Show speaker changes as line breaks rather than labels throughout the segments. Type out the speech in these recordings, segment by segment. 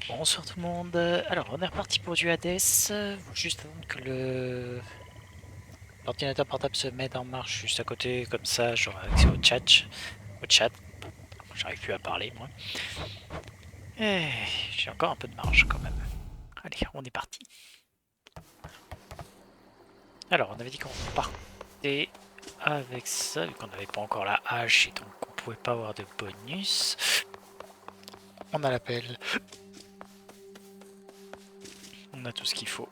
Bonsoir tout le monde. Alors, on est reparti pour du Hades. Juste avant que l'ordinateur portable se mette en marche juste à côté, comme ça j'aurai accès au chat. Au chat. J'arrive plus à parler moi. Et j'ai encore un peu de marge quand même. Allez, on est parti. Alors, on avait dit qu'on partait avec ça, vu qu'on n'avait pas encore la hache et donc on pouvait pas avoir de bonus. On a l'appel. On a tout ce qu'il faut.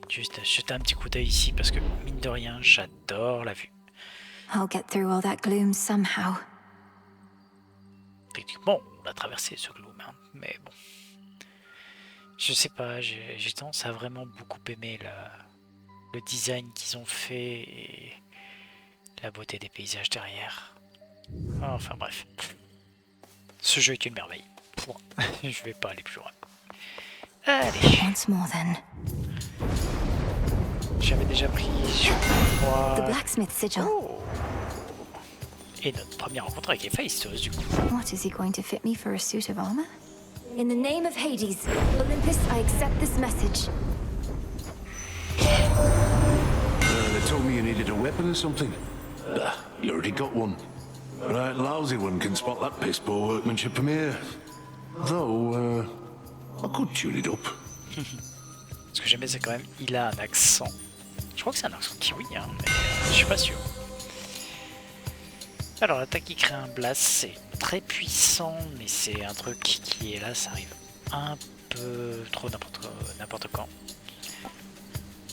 Juste jeter un petit coup d'œil ici parce que mine de rien, j'adore la vue.
I'll get through all that gloom somehow.
Techniquement, on a traversé ce gloom, hein, mais bon. Je sais pas, j'ai tendance à vraiment beaucoup aimer le design qu'ils ont fait et la beauté des paysages derrière. Enfin bref. Ce jeu est une merveille. Point. Je vais pas aller plus loin. Allez.
Once more then.
J'avais déjà pris, je crois...
The blacksmith sigil.
Oh. Et notre première rencontre avec Héphaïstos, du coup.
What, is he going to fit me for a suit of armor? In the name of Hades, Olympus, I accept this message.
They told me you needed a weapon or something. You already got one. A right lousy one can spot that piss poor workmanship from here. Though, I could tune it up.
Ce que j'aimais, c'est quand même, il a un accent. Je crois que c'est un accent kiwi, hein, mais je suis pas sûr. Alors, l'attaque qui crée un blast, c'est très puissant, mais c'est un truc qui est là, ça arrive un peu trop n'importe quand.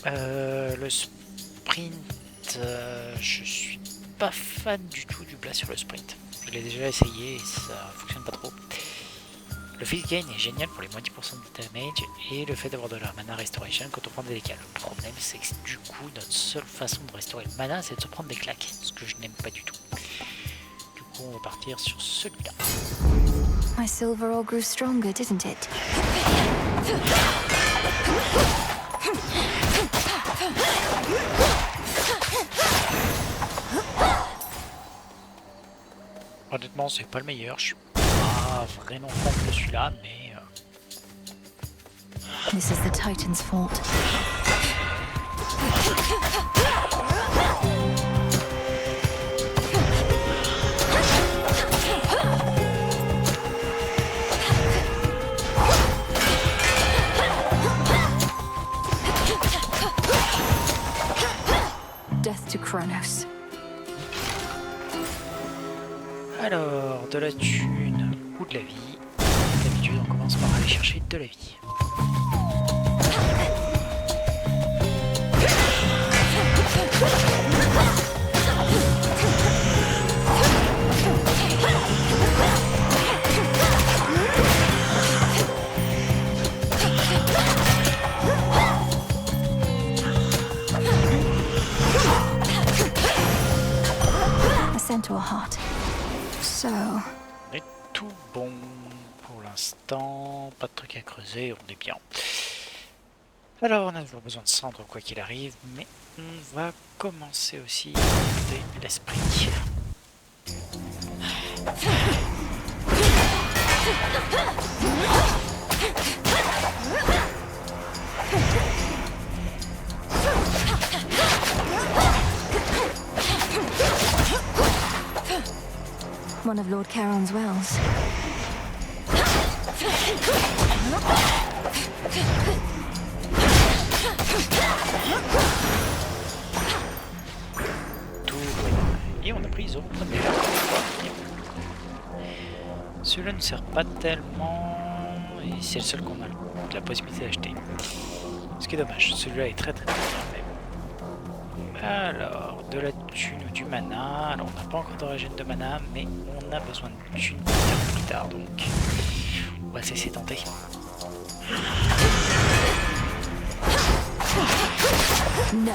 Le sprint, je suis pas fan du tout du blast sur le sprint. Je l'ai déjà essayé et ça fonctionne pas trop. Le field gain est génial pour les moins 10% de damage et le fait d'avoir de la mana restoration quand on prend des dégâts. Le problème, c'est que du coup, notre seule façon de restaurer le mana, c'est de se prendre des claques, ce que je n'aime pas du tout. On va partir sur celui-là.
My silver all grew stronger, didn't it?
Honnêtement, c'est pas le meilleur. Je suis pas vraiment fan de celui-là, mais...
This is the Titan's fault. Death to Kronos.
Alors, de la thune ou de la vie. D'habitude, on commence par aller chercher de la vie.
A centaur heart. So...
On est tout bon pour l'instant. Pas de truc à creuser, on est bien. Alors, on a toujours besoin de cendres quoi qu'il arrive, mais on va commencer aussi de l'esprit.
One of Lord Charon's wells.
Tout et on a pris Zone première. Celui-là ne sert pas tellement et c'est le seul qu'on a la possibilité d'acheter. Ce qui est dommage, celui-là est très bien. Mais... Alors, de la thune ou du mana. Alors on n'a pas encore de régène de mana, mais on a besoin de thune plus tard, donc on va cesser de tenter.
No.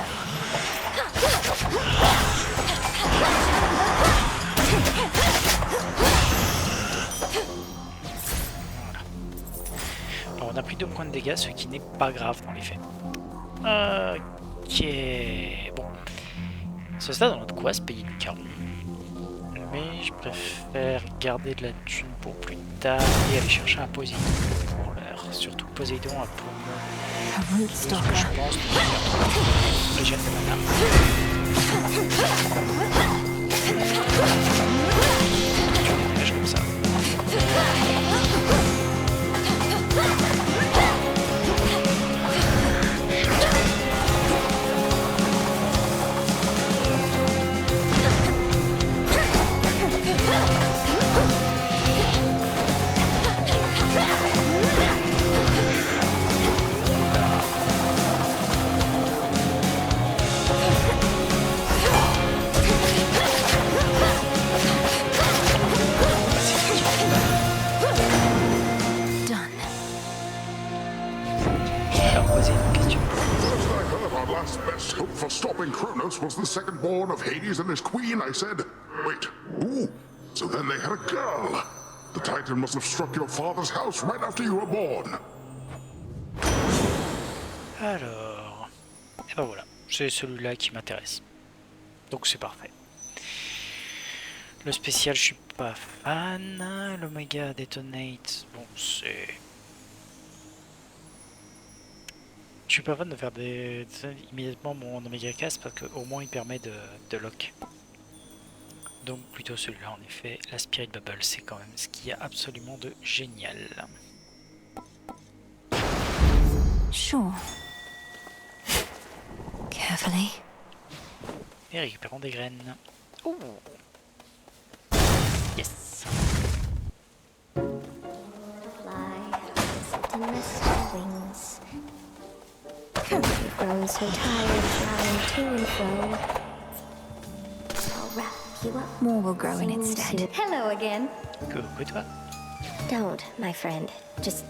Voilà. Alors on a pris 2 points de dégâts, ce qui n'est pas grave dans les faits. Ok. Bon. À ce stade, on a de quoi se payer du caron. Mais je préfère garder de la thune pour plus tard et aller chercher un Poséidon pour l'heure. Surtout Poséidon a pour
A root
ce que
stalker.
je pense que c'est régène de mana. Tu dégage comme ça.
Done.
Alors, posez une question.
First I heard our last best hope for stopping Kronos was the second born of Hades and his queen, I said, wait, ooh, so then they had a girl. The Titan must have struck your father's house right after you were born.
Alors, et ben voilà, c'est celui-là qui m'intéresse. Donc c'est parfait. Le spécial, je suis pas fan. L'Omega Detonate, bon c'est... Je suis pas fan de faire immédiatement mon Omega Cast parce qu'au moins il permet de lock. Donc plutôt celui-là en effet. La Spirit Bubble, c'est quand même ce qu'il y a absolument de génial.
Sure. Carefully.
Et récupérons des graines. Ouh. Yes.
Fly, sit and rest your wings. You've grown so tired flying to and fro. I'll wrap you up.
More will grow in its
soon,
stead.
soon. Hello again.
Coucou toi.
Don't, my friend. Just.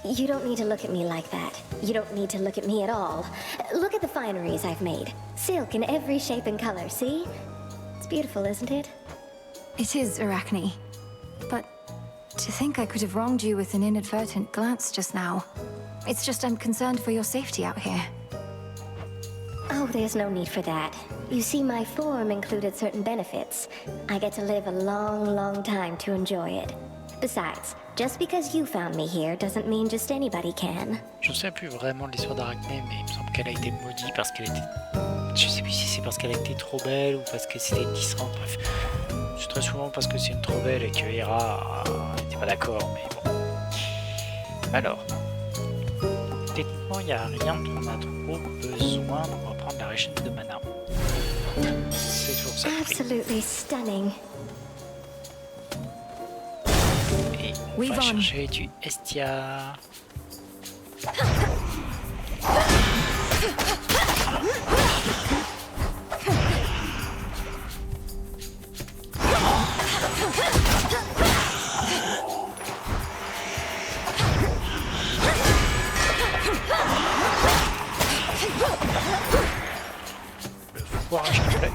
You don't need to look at me like that. You don't need to look at me at all. Look at the fineries I've made. Silk in every shape and color, see? It's beautiful, isn't it?
It is, Arachne. But to think I could have wronged you with an inadvertent glance just now. It's just I'm concerned for your safety out here.
Oh, there's no need for that. You see, my form included certain benefits. I get to live a long, long time to enjoy it. Besides, just because you found me here doesn't mean just anybody can.
Je ne sais plus vraiment de l'histoire d'Arachne, mais il me semble qu'elle a été maudite parce qu'elle était... Je sais plus si c'est parce qu'elle a été trop belle ou parce que c'était une tisserande, bref. C'est très souvent parce que c'est une trop belle et que Hera n'était pas d'accord, mais bon. Alors, techniquement, il n'y a rien dont on a trop besoin, donc on va prendre la régène de mana. C'est toujours ça le prix.
Absolutely stunning.
Et on
Weave
va
on.
chercher du Estia. Le fourrage complet.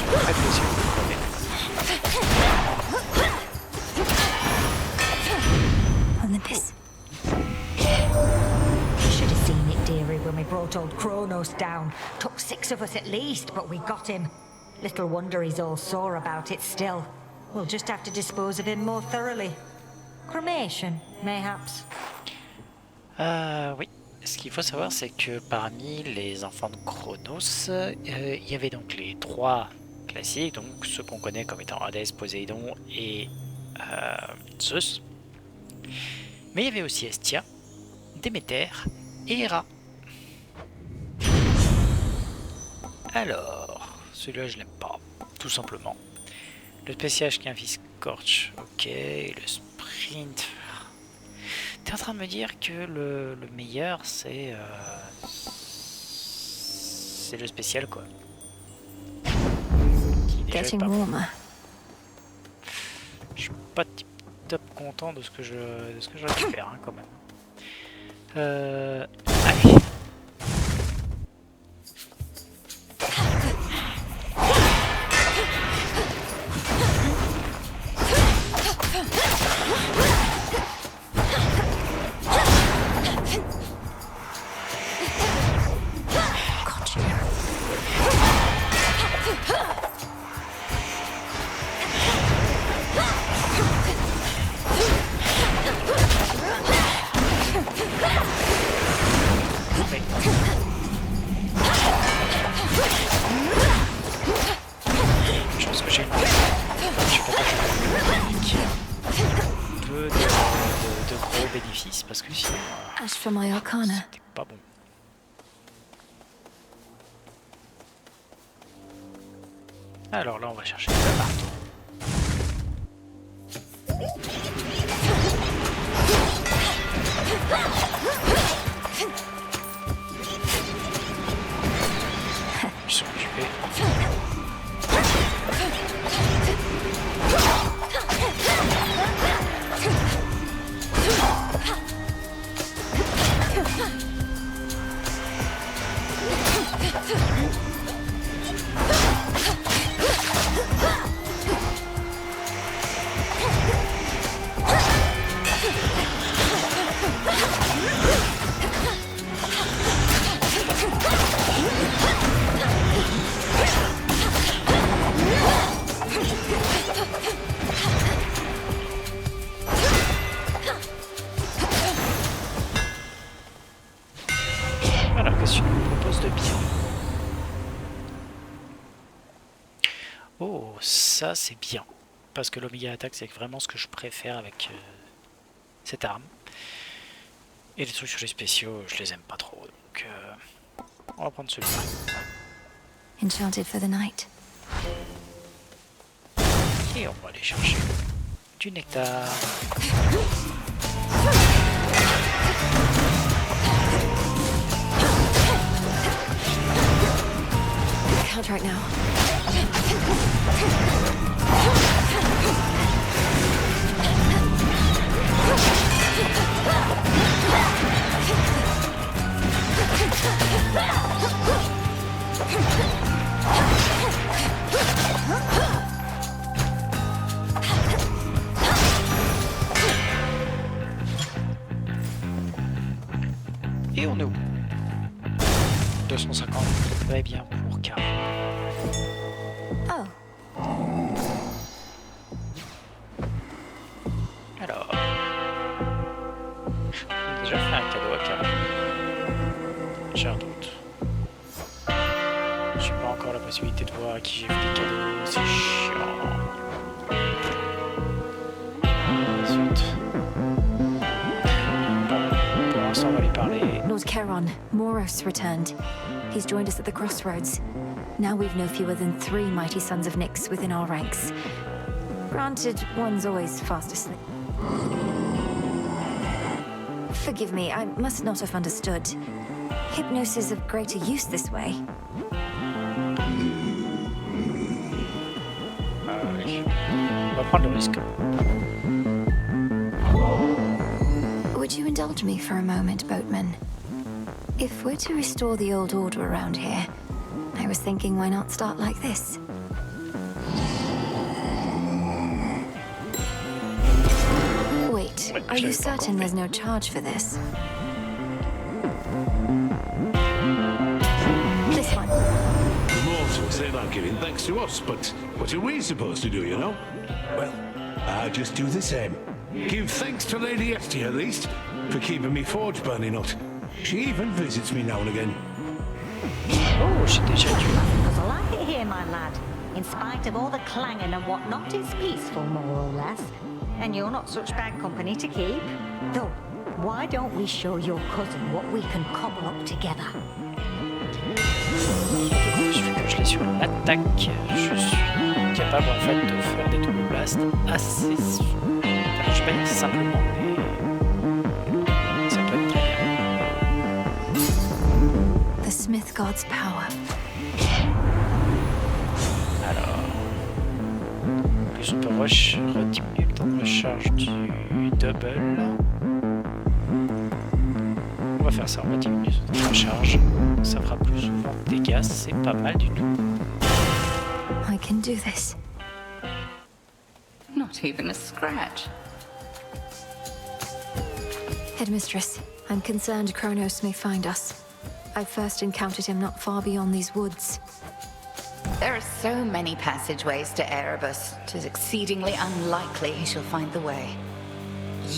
Très possible de crever.
Olympus.
You should have seen it, dearie, when we brought old Kronos down. Took 6 of us at least, but we got him. Little wonder he's all sore about it still. We'll just have to dispose of him more thoroughly. Cremation, mayhaps.
Oui. Ce qu'il faut savoir, c'est que parmi les enfants de Chronos, il y avait donc les 3 classiques, donc ceux qu'on connaît comme étant Hadès, Poséidon et Zeus. Mais il y avait aussi Hestia, Déméter et Héra. Alors, celui-là je l'aime pas, tout simplement. Le spécial qui est un fils Scorch, ok, le sprint... T'es en train de me dire que le meilleur c'est le spécial quoi. Qui déjà est
Getting
pas bon.
warmer.
Je suis pas tip top content de ce que j'aurais pu faire hein, quand même. Allez. de gros bénéfices parce que sinon,
Ash for my arcana.
c'était pas bon. Alors là, on va chercher le marteau. Ils sont occupés. Alors, qu'est-ce que tu nous proposes de bien? Oh, ça c'est bien. Parce que l'Omega Attack, c'est vraiment ce que je préfère avec cette arme. Et les trucs sur les spéciaux, je les aime pas trop. Donc, on va prendre celui-là.
Enchanted for the night.
Et on va aller chercher du nectar.
Can't right now.
Et on est où? 250, très bien pour K.
Oh,
Alors, j'ai déjà fait un cadeau à K. J'ai un doute. J'ai pas encore la possibilité de voir à qui j'ai fait des cadeaux, c'est chiant. Ensuite, pour l'instant on va lui parler.
Lord Charon, Moros returned. He's joined us at the crossroads. Now we've no fewer than 3 mighty sons of Nyx within our ranks. Granted, one's always fast asleep. Forgive me, I must not have understood. Hypnosis of greater use this way.
Allez, on va prendre le risque.
Would you indulge me for a moment, boatman? If we're to restore the old order around here, I was thinking why not start like this? Wait, are you certain there's no charge for this? This one.
The mortals, they're not giving thanks to us, but what are we supposed to do, you know? Well, I'll just do the same. Give thanks to Lady Esty, at least, for keeping me forge burning out. She even visits me now and again.
Oh, j'ai déjà dû.
Because I like it here, my lad. In spite of all the clanging and whatnot, it's peaceful, more or less. And you're not such bad company to keep. Though, why don't we show your cousin what we can cobble up together?
Il suffit que je l'ai sur l'attaque. Je suis capable en fait de faire des double blasts assez. Enfin, je sais pas si simplement, mais ça peut être très bien.
The Smith God's power.
Alors, plus on peut rediminuer le temps de recharge du double. On va faire ça, on va diminuer le temps de recharge. Ça fera plus souvent de dégâts, c'est pas mal du tout.
I can do this.
Not even a scratch.
Headmistress, I'm concerned Kronos may find us. I first encountered him not far beyond these woods.
There are so many passageways to Erebus. 'Tis exceedingly unlikely he shall find the way.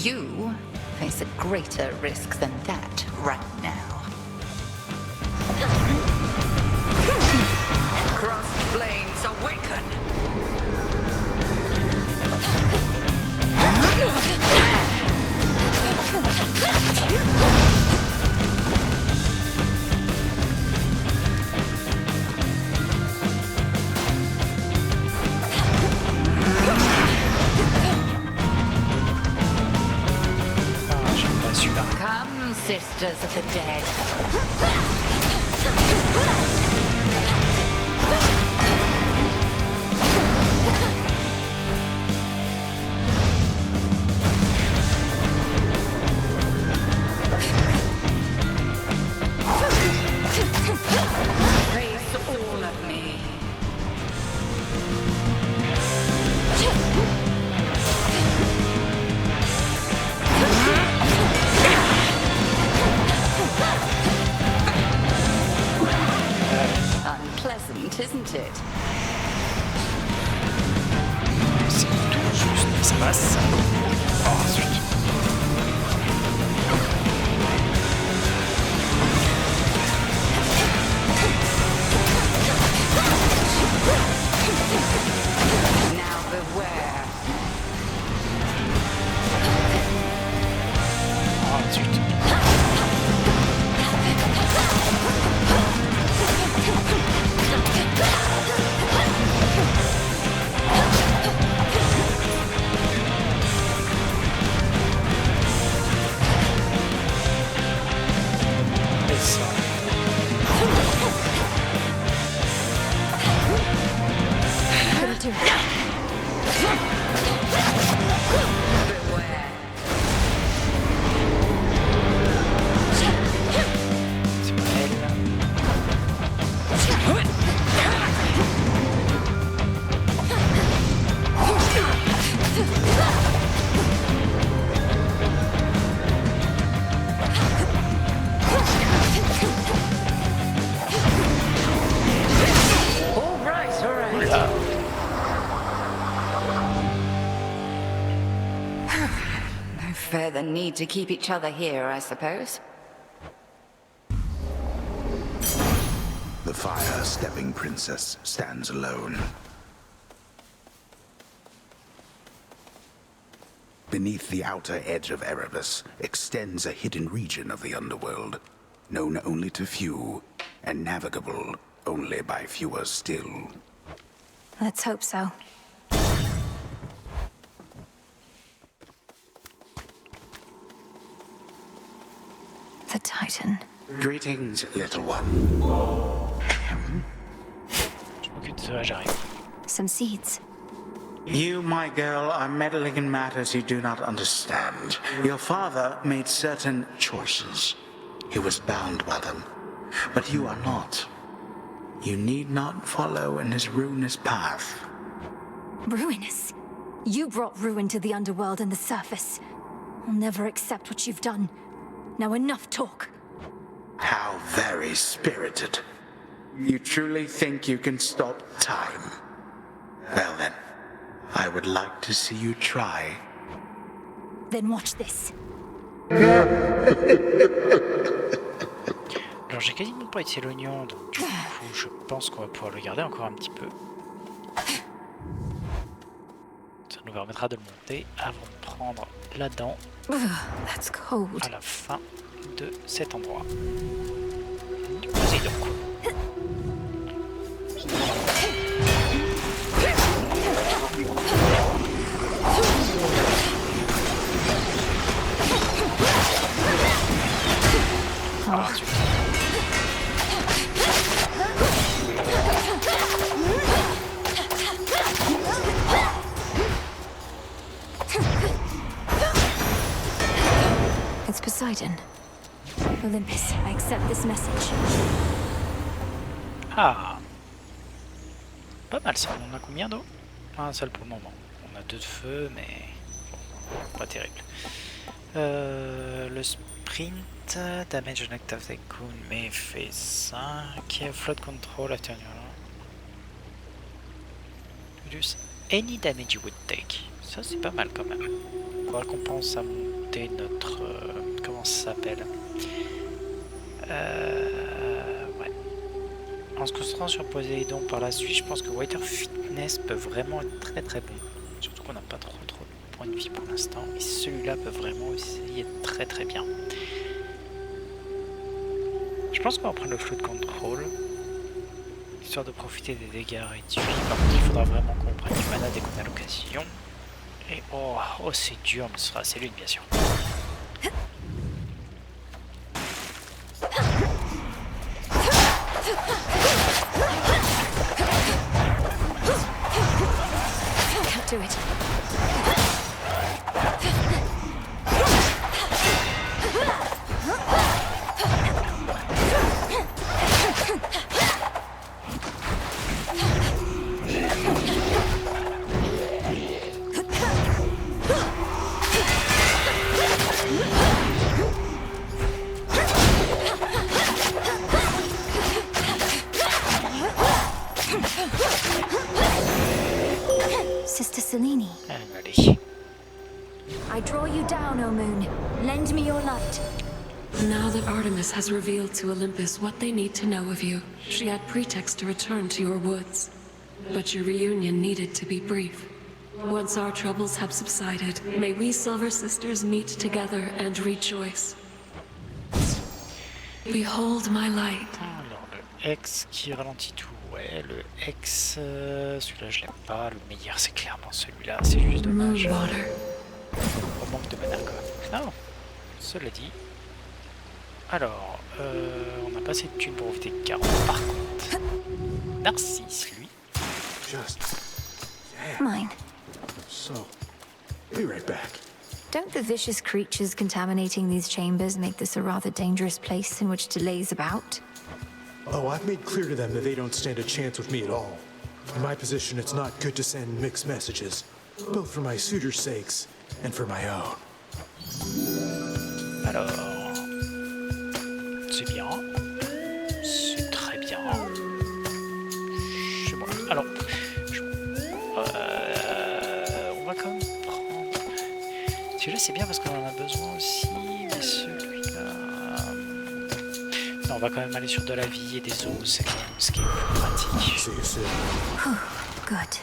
You face a greater risk than that right now. Crossed flames awaken! sisters of the dead. Face all of me. Unpleasant, isn't it?
C'est tout juste, mais ça passe. Oh, zut.
Now beware.
Oh, zut. Et ça.
Gonna do it.
Beware.
C'est pas elle.
All right, all right.
Oula.
No further need to keep each other here, I suppose.
The fire-stepping princess stands alone. Beneath the outer edge of Erebus extends a hidden region of the underworld, known only to few, and navigable only by fewer still.
Let's hope so. The Titan.
Greetings, little one.
Je m'occupe de ça, j'arrive.
Some seeds.
You, my girl, are meddling in matters you do not understand. Your father made certain choices. He was bound by them. But you are not. You need not follow in his ruinous path.
Ruinous. You brought ruin to the underworld and the surface. I'll never accept what you've done. Now enough talk.
How very spirited. You truly think you can stop time? Well then, I would like to see you try.
Then watch this.
Alors j'ai quasiment pas été l'oignon, donc du coup je pense qu'on va pouvoir le garder encore un petit peu. Ça nous permettra de le monter avant de prendre la dent
That's cold.
à la fin de cet endroit. Vas-y donc. Ah, zut.
It's Poseidon. Olympus, I accept this message.
Ah, pas mal ça. On a combien d'eau? Un seul pour le moment. On a 2 de feu, mais bon, pas terrible. Le sprint, damage on act of the coon, mais fait 5. Float control after reduce any damage you would take. Ça c'est pas mal quand même. Faudra qu'on pense à monter notre comment ça s'appelle. Ouais. En se concentrant sur Poséidon par la suite, je pense que Water Fitness peut vraiment être très très bon. Surtout qu'on n'a pas trop de points de vie pour l'instant. Et celui-là peut vraiment essayer être très très bien. Je pense qu'on va prendre le Float Control. Histoire de profiter des dégâts réduits. Par contre, il faudra vraiment qu'on prenne du mana dès qu'on a l'occasion. Et oh c'est dur, mais ce sera assez lune bien sûr.
to it. Sister Selene,
Allez.
I draw you down, O moon. Lend me your light.
Now that Artemis has revealed to Olympus what they need to know of you, she had pretext to return to your woods. But your reunion needed to be brief. Once our troubles have subsided, may we Silver Sisters meet together and rejoice. Behold my light.
Alors, le X qui ralentit tout. Ouais, le X, celui-là je l'aime pas. Le meilleur, c'est clairement celui-là. C'est juste dommage.
Moonwater.
Au manque de mana, quoi. Non, cela dit. Alors, on n'a pas assez de thunes pour éviter 40. Par contre, Narcisse, lui.
Just...
Mine.
So, be right back.
Don't the vicious creatures contaminating these chambers make this a rather dangerous place in which to laze about?
Oh, I've made clear to them that they don't stand a chance with me at all. In my position, it's not good to send mixed messages, both for my suitors' sakes and for my own.
Alors, c'est bien, c'est très bien. C'est bon. Alors, on va quand même prendre. Celui-là, c'est bien parce qu'on en a besoin aussi, mais celui-là. Non, on va quand même aller sur de la vie et des os, c'est quand même ce qui est plus pratique.
See you soon.
Good.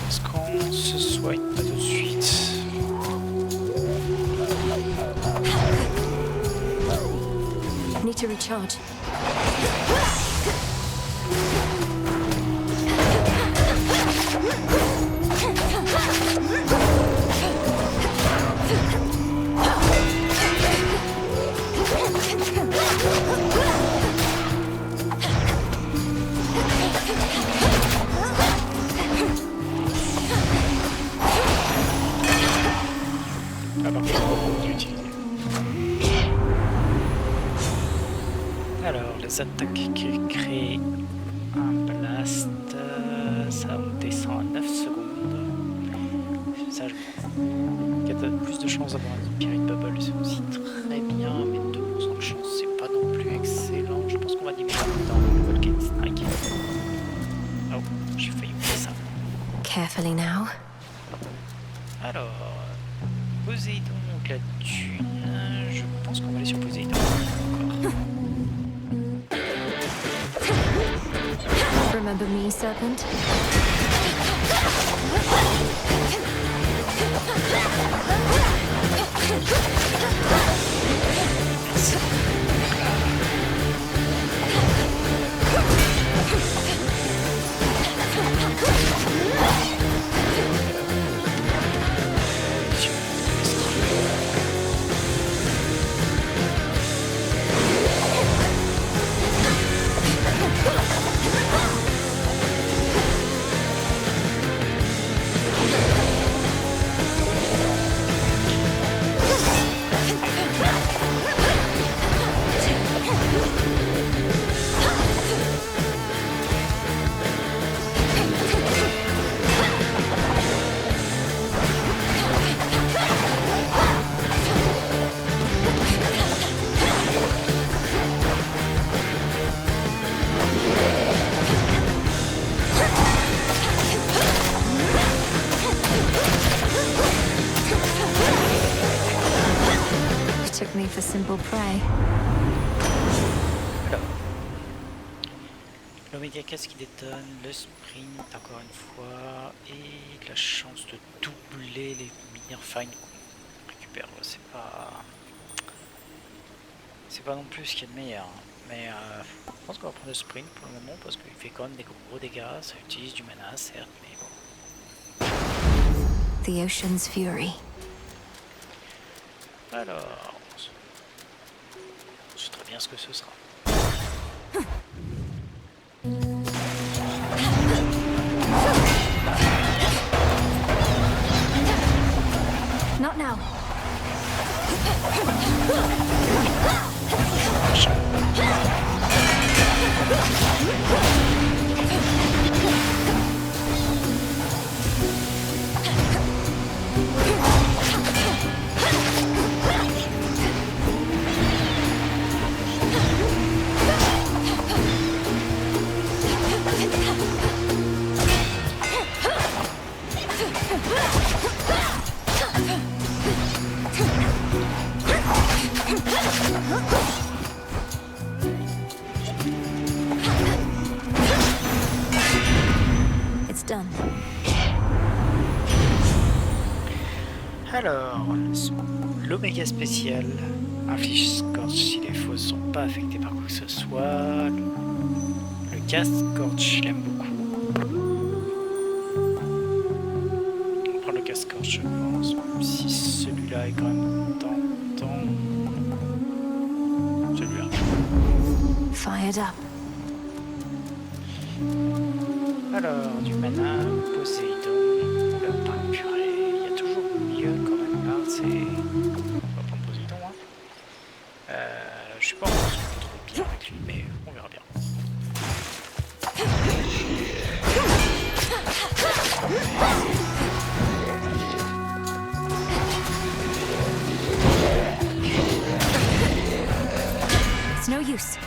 Est-ce qu'on se soigne pas tout de suite?
Need to recharge.
Ah bah, je vais utiliser. Alors, les attaques qui créent un blast, ça descend à 9 secondes. Ça, je prends. Il y a plus de chances d'avoir un Pirate Bubble, c'est aussi très bien, mais 2% de chance, c'est pas non plus excellent. Je pense qu'on va diminuer dans le Volcanic Strike. Oh, j'ai failli oublier ça.
Carefully now.
Alors, Poséidon, donc la thune, je pense qu'on va aller sur Poséidon encore.
Remember me, Serpent? Took me for simple prey.
Le l'Omega Casque qui détonne, le sprint encore une fois, et la chance de doubler les Mirfine qu'on récupère. C'est pas non plus ce qu'il y a de meilleur. Mais je pense qu'on va prendre le sprint pour le moment parce qu'il fait quand même des gros dégâts, ça utilise du mana certes, mais bon.
The Ocean's Fury.
Alors, on sait très bien ce que ce sera.
Not now. It's done.
Alors, l'Oméga spécial inflige Scorch si les fosses sont pas affectées par quoi que ce soit. Le cast Scorch, je l'aime beaucoup. On prend le cast Scorch, je pense, même si celui-là est quand même tentant. Celui-là.
Fired up.
Alors, du mana, Poséidon, purée, il y a toujours mieux quand même là, c'est... On va prendre Poséidon, hein. Je suis pas encore trop bien avec lui, mais on verra bien.
It's no use.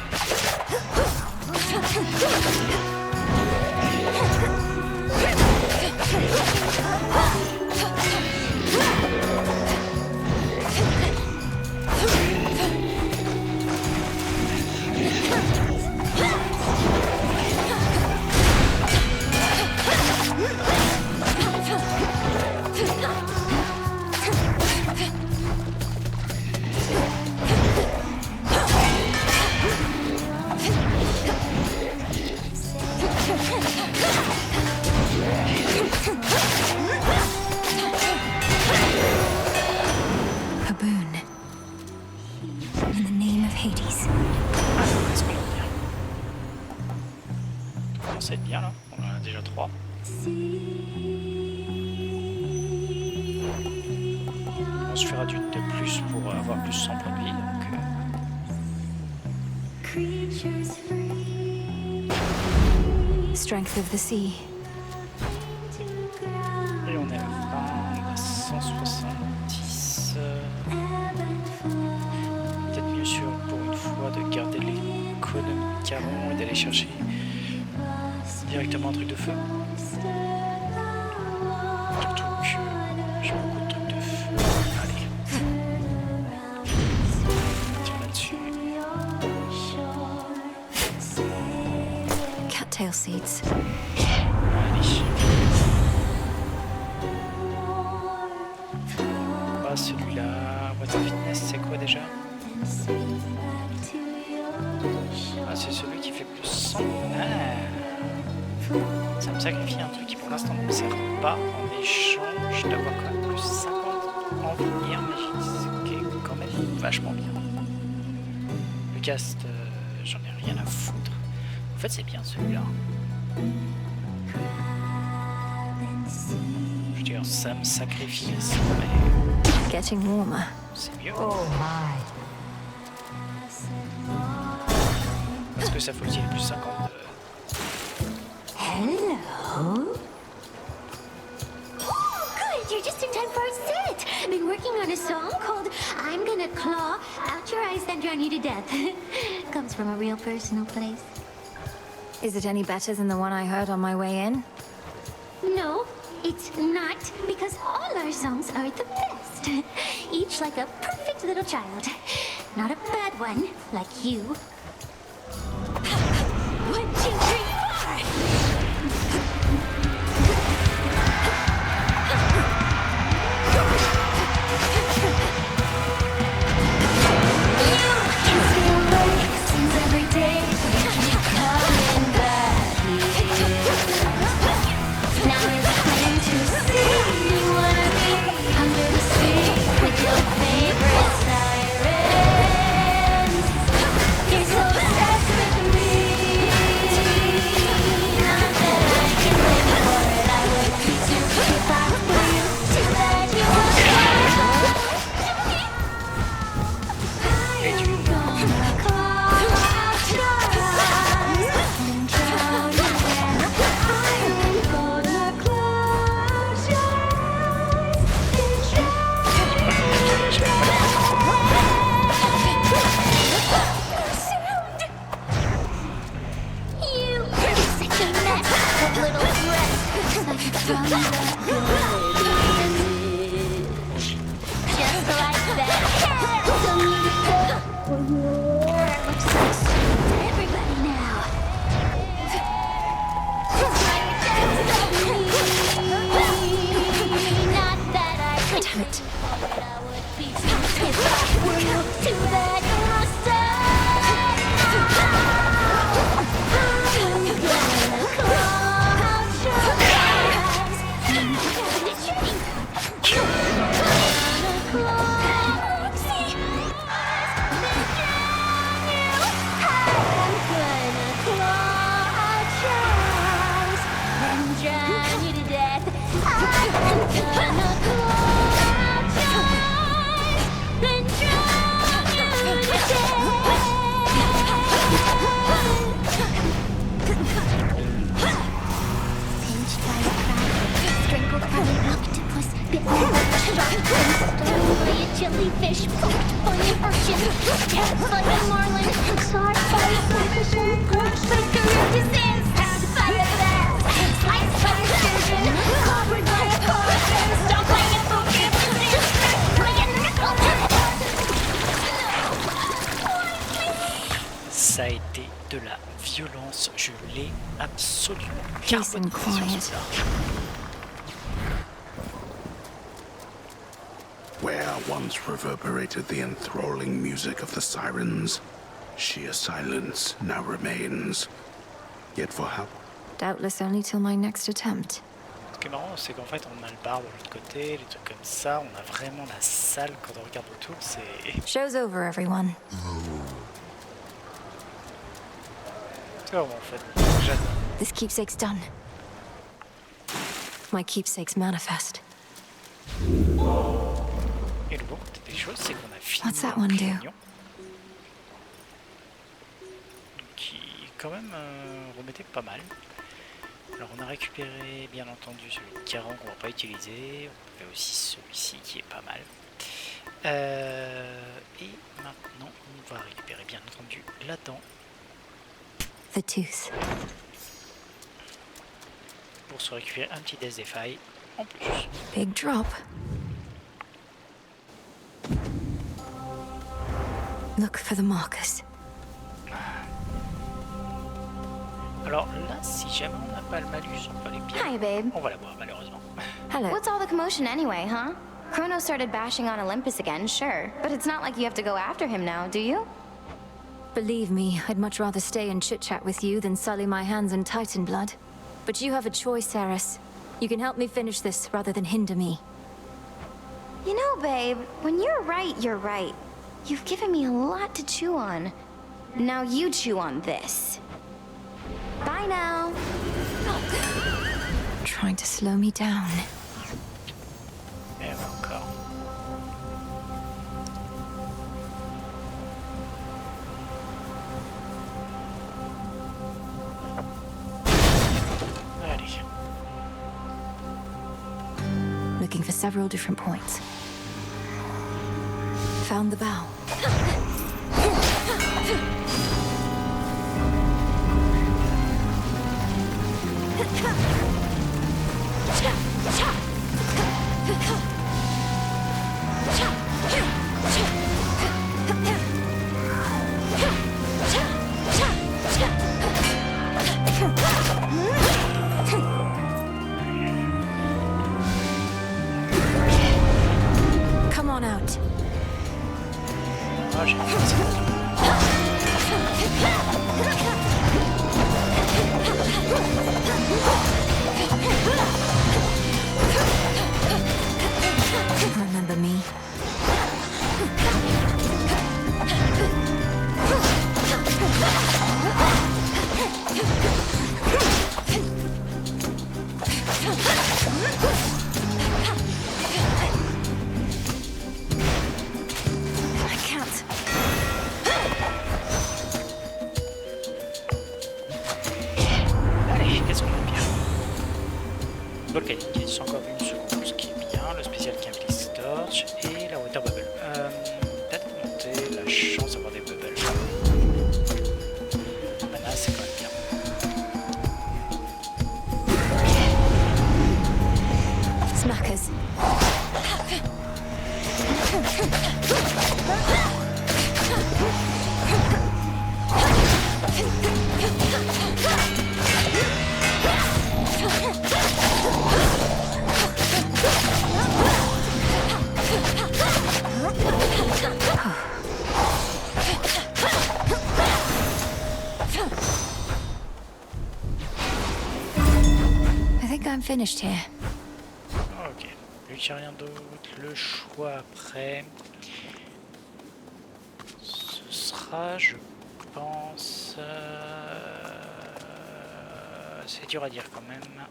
A boon. In the name of Hades.
Alors, laisse-moi bien. Ça commence à être bien là, on en a déjà 3. On se fera d'une de plus pour avoir plus 100 points de vie, donc...
Strength of the sea.
Et on est à 170. Peut-être mieux sûr pour une fois de garder l'économie caron et d'aller chercher directement un truc de feu. Surtout que j'ai beaucoup de trucs de feu. Allez. Tiens là-dessus.
Cattail seeds.
Allez. Pas celui-là. What's the fitness, c'est quoi déjà? Ah, c'est celui qui fait plus 100. Ah. Ça me sacrifie un truc qui pour l'instant ne me sert pas en échange d'avoir quand même plus 50 en venir, mais ce qui est quand même vachement bien. Le cast, j'en ai rien à foutre. En fait, c'est bien celui-là. Je veux dire, ça me sacrifie, mais
Getting warmer.
c'est mieux.
Oh my.
Parce que ça faut aussi les plus 50 de...
Hello?
Oh, good! You're just in time for a set! Been working on a song called I'm Gonna Claw Out Your Eyes and Drown You to Death. Comes from a real personal place.
Is it any better than the one I heard on my way in?
No, it's not, because all our songs are the best. Each like a perfect little child. Not a bad one, like you. 1, 2, 3, 4!
Jellyfish poked by an urchin, stabbed by a marlin, clawed by a surface, crushed by Charybdis, stabbed by a bat, sliced by a surgeon, clobbered by a poison, stomped by a focus, struck by a nickel.
Ça a été de la violence, je l'ai absolument
Peace and quiet.
Where once reverberated the enthralling music of the sirens, sheer silence now remains. Yet for how?
Doubtless only till my next attempt.
Ce qui est marrant, c'est qu'en fait, on a le bar de l'autre côté, les trucs comme ça, on a vraiment la salle quand on regarde autour, c'est...
Show's over, everyone.
C'est vraiment en fait, j'adore.
This keepsake's done. My keepsake's manifest.
Et le bon côté des choses, c'est qu'on a fini
What's that one do?
réunion, qui quand même remettait pas mal. Alors on a récupéré bien entendu celui de Caran qu'on va pas utiliser, on avait aussi celui-ci qui est pas mal. Et maintenant on va récupérer bien entendu la dent.
The tooth.
Pour se récupérer un petit des failles en plus.
Big drop. Look for the markers.
Alors là, si jamais on n'a pas le malus, on peut aller bien.
Hi, babe.
On va l'avoir malheureusement.
Hello.
What's all the commotion anyway, huh? Chronos started bashing on Olympus again, sure. But it's not like you have to go after him now, do you?
Believe me, I'd much rather stay and chit-chat with you than sully my hands in Titan blood. But you have a choice, Eris. You can help me finish this rather than hinder me.
You know, babe, when you're right, you're right. You've given me a lot to chew on. Now you chew on this. Bye now.
Trying to slow me down.
Et encore. Allez.
Looking for several different points. Found the bow. it.
Ah, j'ai fait ça.
Remember me. I can't.
Allez, qu'est-ce qu'on a bien? Volcanique, c'est encore une seconde, ce qui est bien. Le spécial qui implique Torch et la Water Bubble. Peut-être monter la chance d'avoir des bubbles. Mana, c'est quand même bien.
Smackers. I think I'm finished here.
Ok, vu qu'il n'y a rien d'autre, le choix après, ce sera, je pense, c'est dur à dire quand même.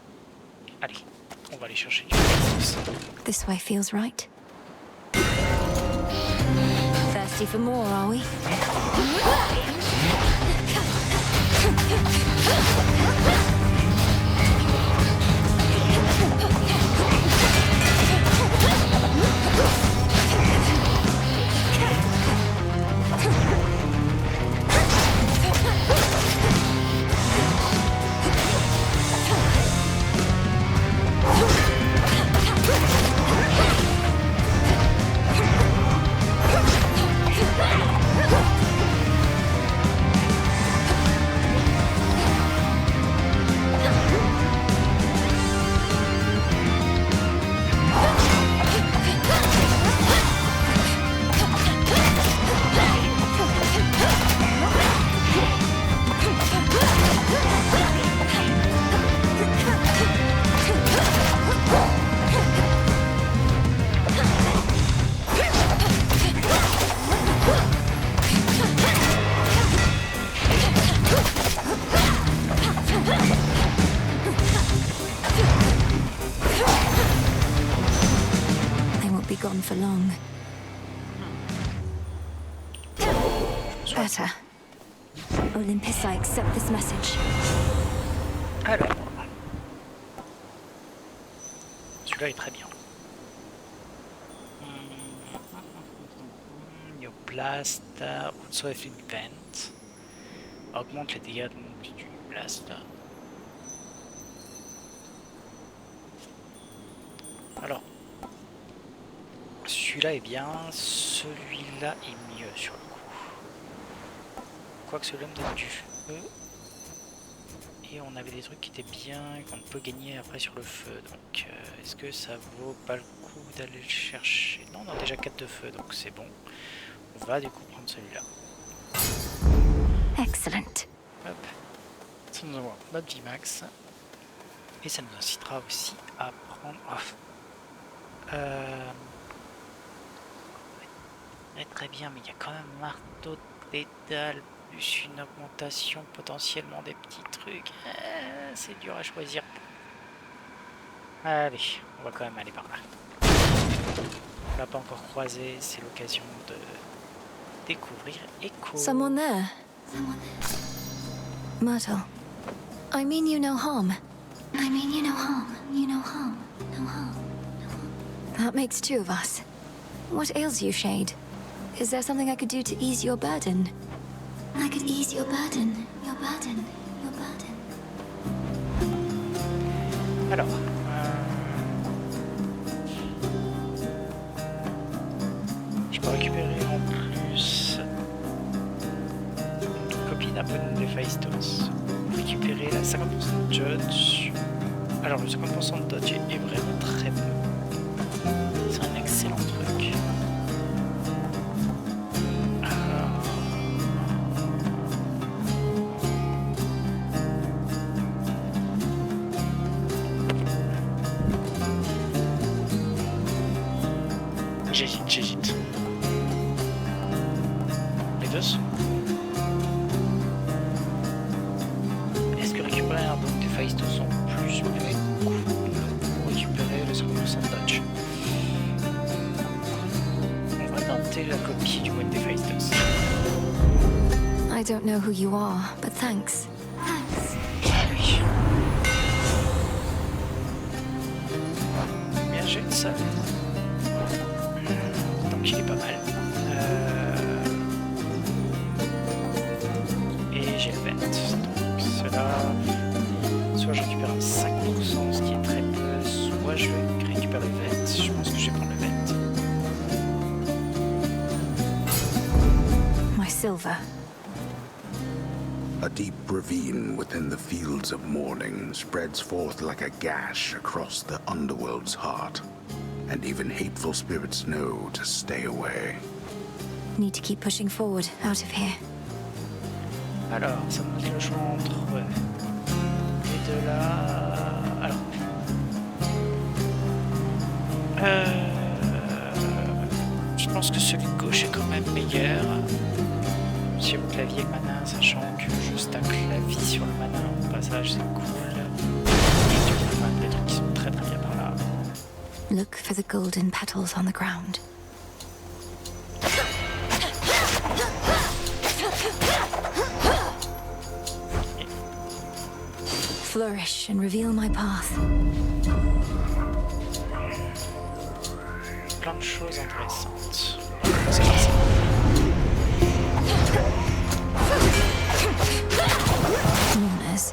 Allez, on va aller chercher du ressource.
This way feels right. Thirsty for more, are we? Gone for long. Better. Olympus, I accept this message.
Alors, celui-là est très bien. Neoblast, also effect vent. Augmente les dégâts du blast. Alors, celui-là est bien, celui-là est mieux sur le coup. Quoique celui-là me donne du feu. Et on avait des trucs qui étaient bien, qu'on peut gagner après sur le feu. Donc est-ce que ça vaut pas le coup d'aller le chercher? Non, on a déjà 4 de feu, donc c'est bon. On va du coup prendre celui-là.
Excellent.
Hop. Ça nous envoie notre Vmax. Et ça nous incitera aussi à prendre... très bien, mais il y a quand même un marteau de pédale plus une augmentation potentiellement des petits trucs. C'est dur à choisir. Allez, on va quand même aller par là. On l'a pas encore croisé, c'est l'occasion de découvrir Echo.
Someone there. Myrtle. I mean you no harm.
I mean you no harm. You no harm. No harm.
That makes 2 of us. What ails you, Shade? Is there something I could do to ease your burden?
I could ease your burden. Your burden. Your burden.
Alors, je peux récupérer en plus une copie d'un peu de Héphaïstos. Récupérer la 50% de Dodge. Alors le 50% de Dodge est vraiment très bon. C'est un excellent truc. J'hésite. Les deux. Est-ce que récupérer un book de Phaistos sont plus mauvais coup ou récupérer le 100% de dodge? On va tenter la copie du book de Phaistos.
I don't know who you are, but thanks.
Oui. Bien, j'ai une seule. Donc il est pas mal. Et j'ai le vent. Donc cela, soit je récupère un 5%, ce qui est très peu, soit je vais récupérer le vent. Je pense que je vais prendre le vent.
My silver.
A deep ravine within the fields of mourning spreads forth like a gash across the underworld's heart, and even hateful spirits know to stay away.
Need to keep pushing forward, out of here.
Alors, ça me laisse le choix entre les deux là. Alors. Je pense que celui de gauche est quand même meilleur. Si vous clavier le mana, sachant que je stack la vie sur le mana au passage, c'est cool. Et du coup, des trucs qui sont très très bien par là.
Look for the golden petals on the ground. Flourish and reveal my path.
Plein de choses intéressantes. C'est parti.
Mourners.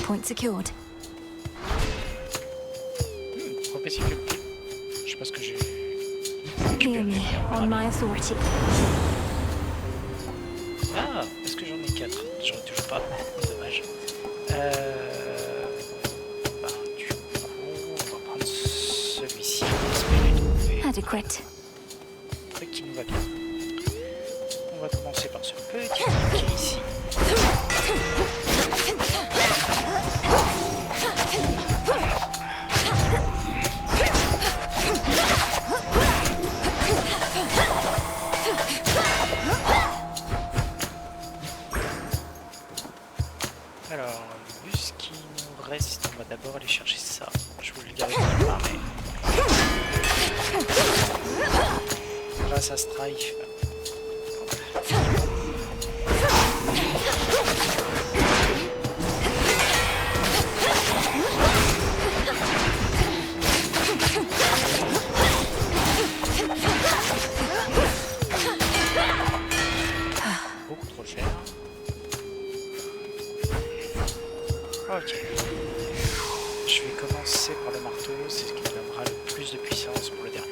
Point secured.
Difficulté. Je sais pas ce que j'ai.
Hear me, on my authority.
Ah, est-ce que j'en ai 4? J'en ai toujours pas. Dommage. Du coup, on va prendre celui-ci. Espérer trouver
Adequate.
un truc qui nous va bien. On va commencer par ce petit truc qui est ici. Alors, vu ce qui nous reste, on va d'abord aller chercher ça. Je voulais le garder quelque part, mais... Grâce à Strife... Beaucoup trop cher. Ok. Je vais commencer par le marteau, c'est ce qui me donnera le plus de puissance pour le dernier.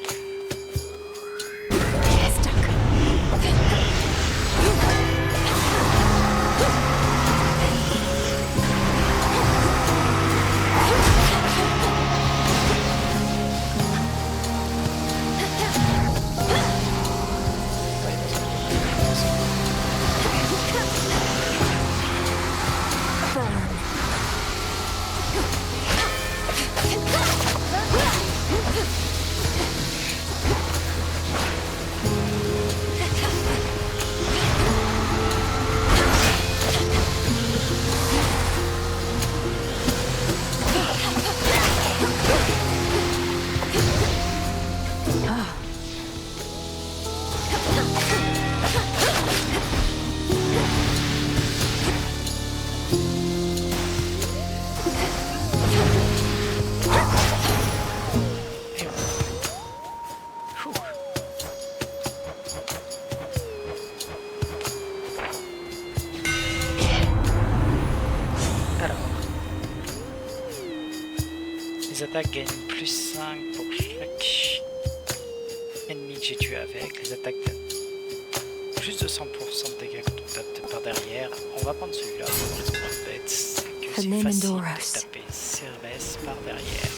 Les attaques gagnent plus 5 pour chaque ennemi que j'ai tué avec. Les attaques plus de 100% de dégâts quand on tape par derrière. On va prendre celui-là pour voir ce qu'on va bête. C'est que c'est facile de taper Cerbès par derrière.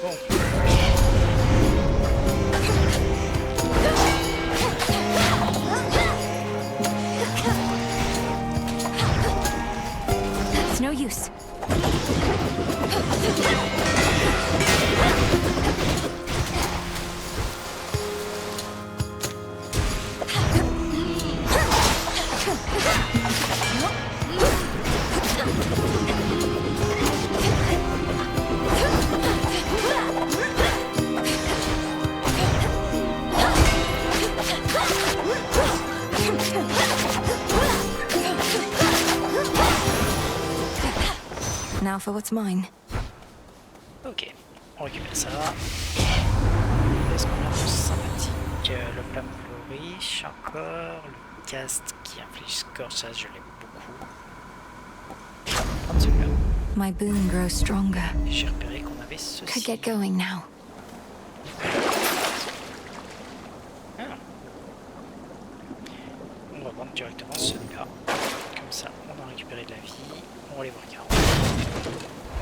Bon.
It's no use. Now for what's mine.
Ok, on récupère ça. Est-ce qu'on a de sympathique? Le flamme riche encore. Le cast qui inflige score, ça je l'aime beaucoup. On va prendre celui-là.
My boon grows stronger.
J'ai repéré qu'on avait ceci.
Could get going now.
Ah. On va prendre directement celui-là. Comme ça, on a récupéré de la vie. On va aller voir 40.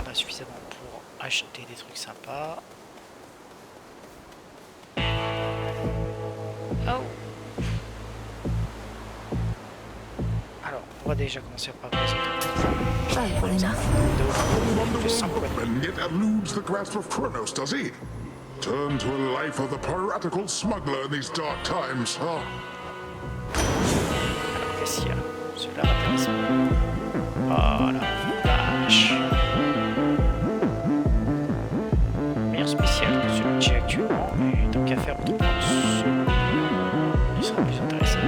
On a suffisamment pour acheter des trucs sympas. Oh. Alors, on va déjà commencer par
Valuable enough.
And yet eludes the grasp of Kronos, does he? Turn to a life of the piratical smuggler in these dark times, huh?
Alors, qu'est-ce qu'il y a? Celui-là intéressant. Oh la vache. Meilleur spécial que celui que j'ai actuellement, mais tant qu'à faire, autant prendre celui-là. Il sera plus intéressant.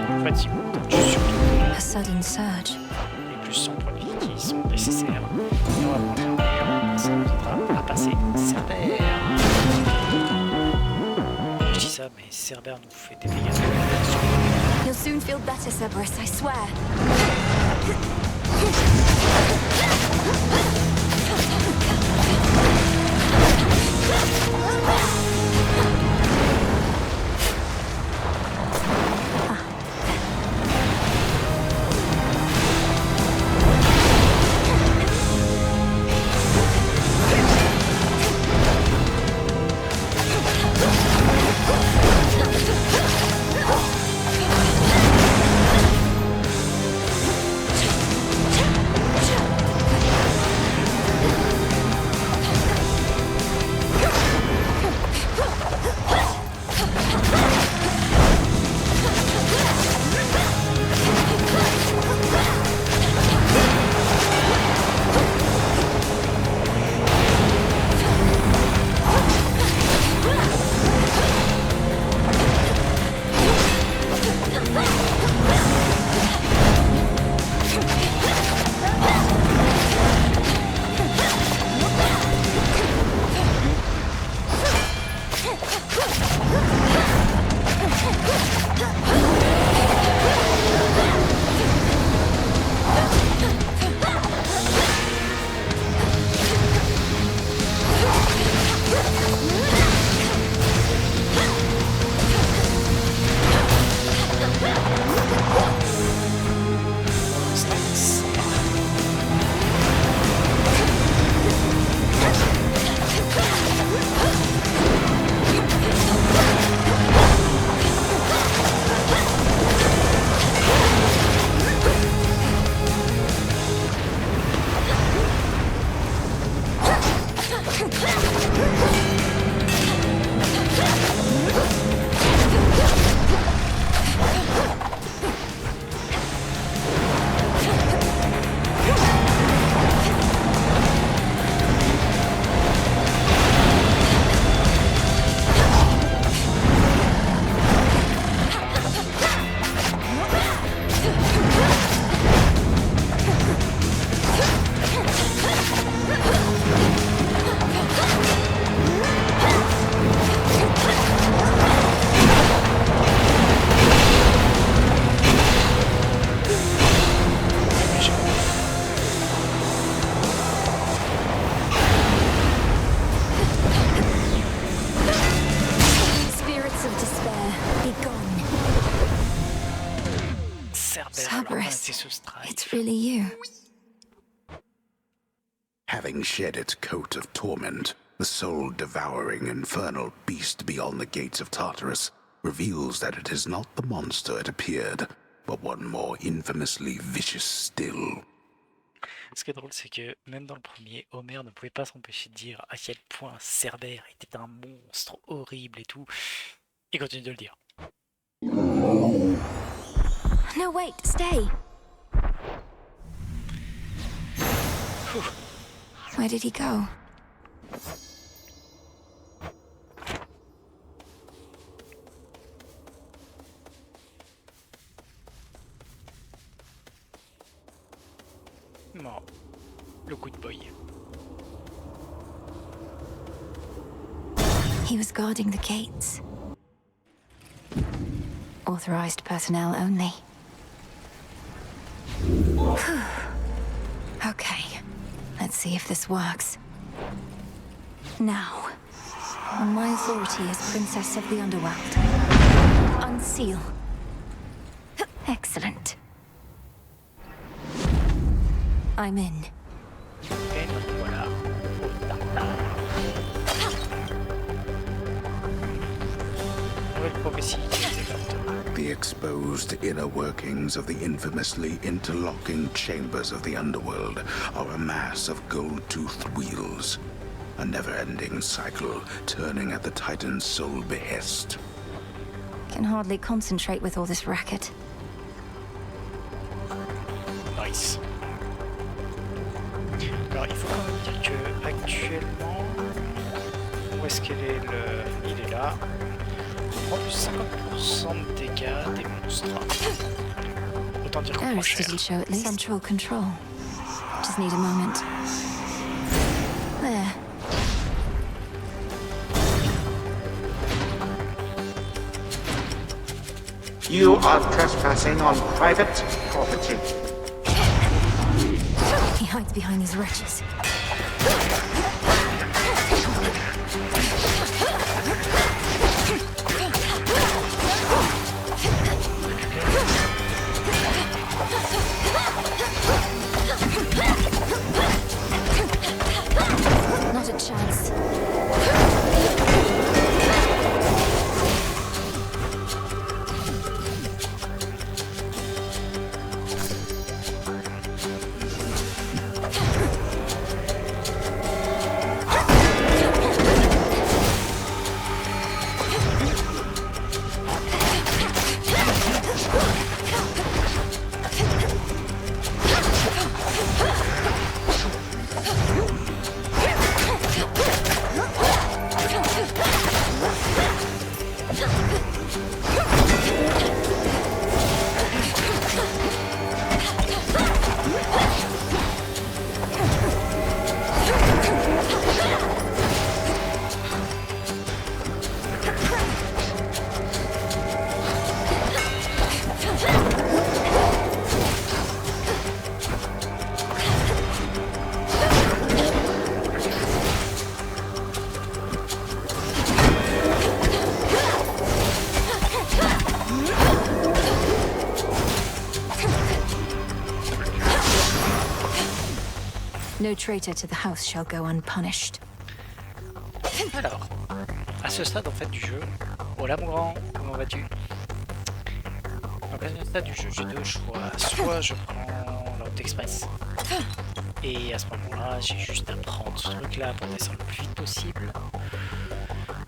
En fait, il me donne surtout
A sudden surge.
les plus 100 points de vie qui sont nécessaires. Et on va prendre l'armure, ça nous aidera à passer Cerbère. Je dis ça, mais Cerbère nous fait des dégâts.
You'll soon feel better, Cerberus, I swear.
C'est ce Strife.
It's really you.
Having shed its coat of torment, the soul-devouring infernal beast beyond the gates of Tartarus reveals that it is not the monster it appeared, but one more infamously vicious still.
Ce qui est drôle, c'est que même dans le premier, Homer ne pouvait pas s'empêcher de dire à quel point Cerbère était un monstre horrible et tout. Il continue de le dire.
No, wait, stay. Where did he go?
Non, le good boy.
He was guarding the gates. Authorized personnel only. Okay, let's see if this works. Now, on my authority as Princess of the Underworld, unseal. Excellent. I'm in.
Et donc voilà, au tartare. Nouvelle prophétie des Raptors.
The exposed inner workings of the infamously interlocking chambers of the underworld are a mass of gold-toothed wheels. A never-ending cycle turning at the Titan's sole behest.
Can hardly concentrate with all this racket.
Nice. Alors il faut quand même dire que actuellement, où est-ce qu'elle est il est là. On prend plus 50% de dégâts des monstres. Autant dire qu'on prend
Eris
cher.
didn't show at least central control. Just need a moment. There.
You are trespassing on private property.
He hides behind these wretches. Not a chance. No traitor to the house shall go unpunished.
Alors, à ce stade en fait du jeu, voilà mon grand, comment vas-tu? Donc à ce stade du jeu, j'ai deux choix. Soit je prends la route express, et à ce moment-là, j'ai juste à prendre ce truc-là pour descendre le plus vite possible.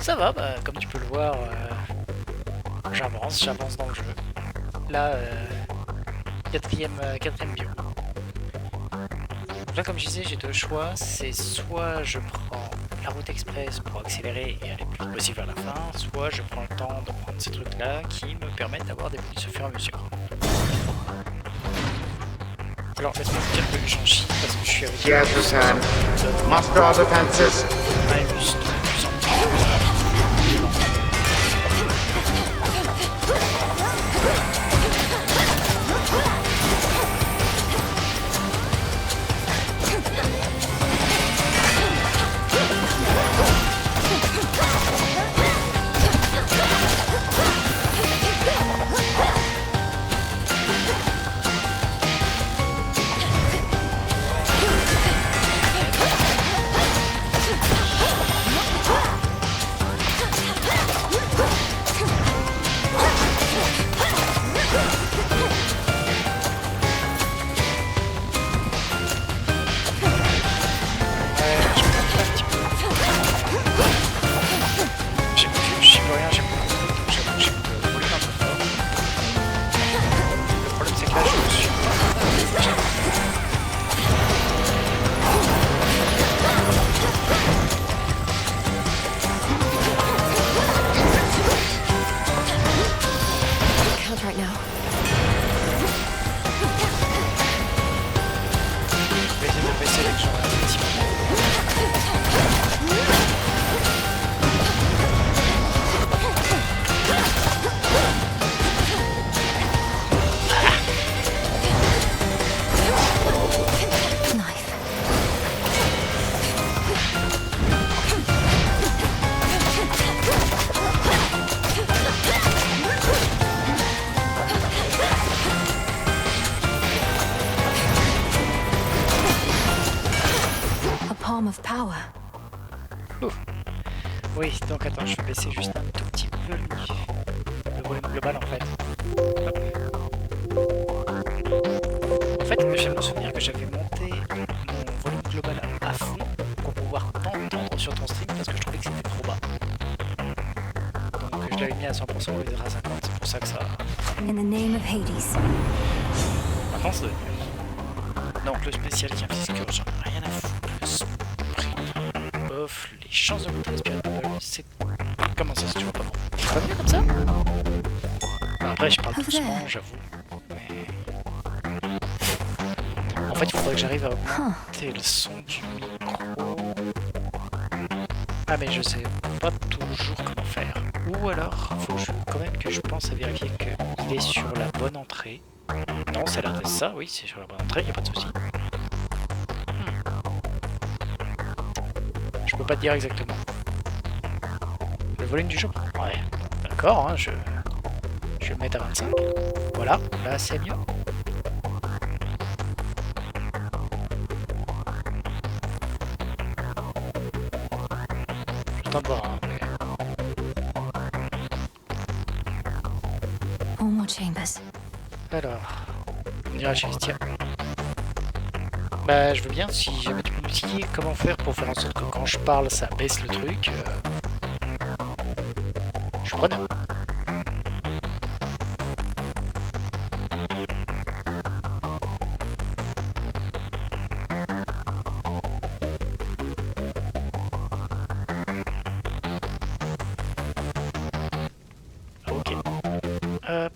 Ça va, bah, comme tu peux le voir, j'avance dans le jeu. Là, quatrième bio. Donc là, comme je disais, j'ai deux choix. C'est soit je prends la route express pour accélérer et aller le plus vite possible vers la fin, soit je prends le temps de prendre ces trucs-là qui me permettent d'avoir des bonus au fur et à mesure. Alors, laisse-moi te dire que j'en chie parce que je suis avec...
Yes, you can. Muster our defenses.
Maëlus, de plus en plus. Oui, donc attends, je vais baisser juste un tout petit peu le volume global en fait. Hop. En fait, je me souvenir que j'avais monté mon volume global à fond pour pouvoir t'entendre sur ton stream parce que je trouvais que c'était trop bas. Donc je l'avais mis à 100% au lieu d'être à 50%, c'est pour ça que ça...
In the name of Hades.
Maintenant ça doit être mieux. Donc le spécial qui inflige que j'en ai rien à foutre. Le sprint, bof, les chances de monter le spirit bubble, c'est... Comment ça, si tu vois pas bon? C'est pas mieux comme ça? Après je parle doucement, j'avoue. Mais... En fait il faudrait que j'arrive à augmenter le son du micro. Ah mais je sais pas toujours comment faire. Ou alors, faut quand même que je pense à vérifier qu'il est sur la bonne entrée. Non, ça a l'air de ça, oui, c'est sur la bonne entrée, y a pas de souci. Je peux pas te dire exactement. Le volume du jeu? Ouais, d'accord, hein, je vais le mettre à 25. Voilà, là c'est mieux. J'attends de voir, hein, mais...
All more chambers.
Alors, on ira chez Estia. Bah, je veux bien, si jamais tu peux m'expliquer comment faire pour faire en sorte que quand je parle, ça baisse le truc. Je suis preneur. Ok. Hop.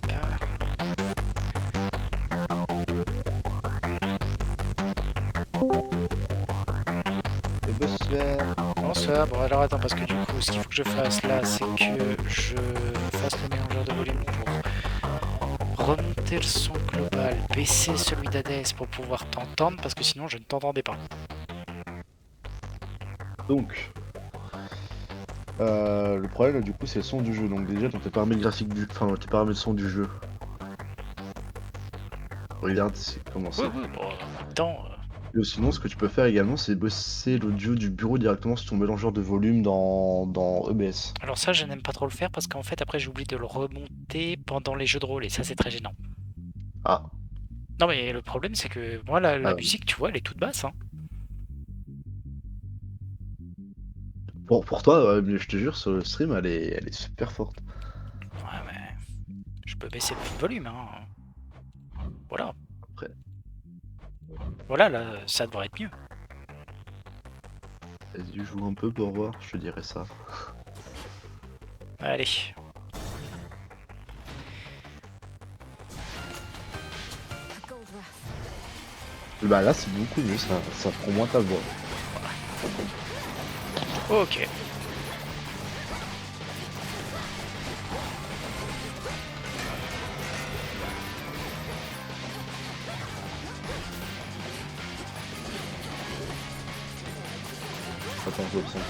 Bonsoir. Bon alors attends, parce que du coup ce qu'il faut que je fasse là, c'est que je fasse le mélangeur de volume pour remonter le son global, baisser celui d'Hadès pour pouvoir t'entendre, parce que sinon je ne t'entendais pas.
Donc le problème du coup c'est le son du jeu, donc déjà dans tes paramètres graphiques du... enfin tes paramètres son du jeu. Regarde comment c'est.
Oui, bon, en même temps...
Sinon, ce que tu peux faire également, c'est bosser l'audio du bureau directement sur ton mélangeur de volume dans EBS.
Alors ça, je n'aime pas trop le faire parce qu'en fait, après, j'oublie de le remonter pendant les jeux de rôle et ça, c'est très gênant.
Ah.
Non, mais le problème, c'est que moi, la musique, tu vois, elle est toute basse. Hein.
Bon, pour toi, mais je te jure, sur le stream, elle est super forte.
Ouais, mais je peux baisser le volume. Hein. Voilà.
Après.
Voilà, là, ça devrait être mieux.
Vas-y, joue un peu pour voir, je te dirais ça.
Allez.
Bah là, c'est beaucoup mieux, ça prend moins ta voix.
Ok.
Attends, je le sens.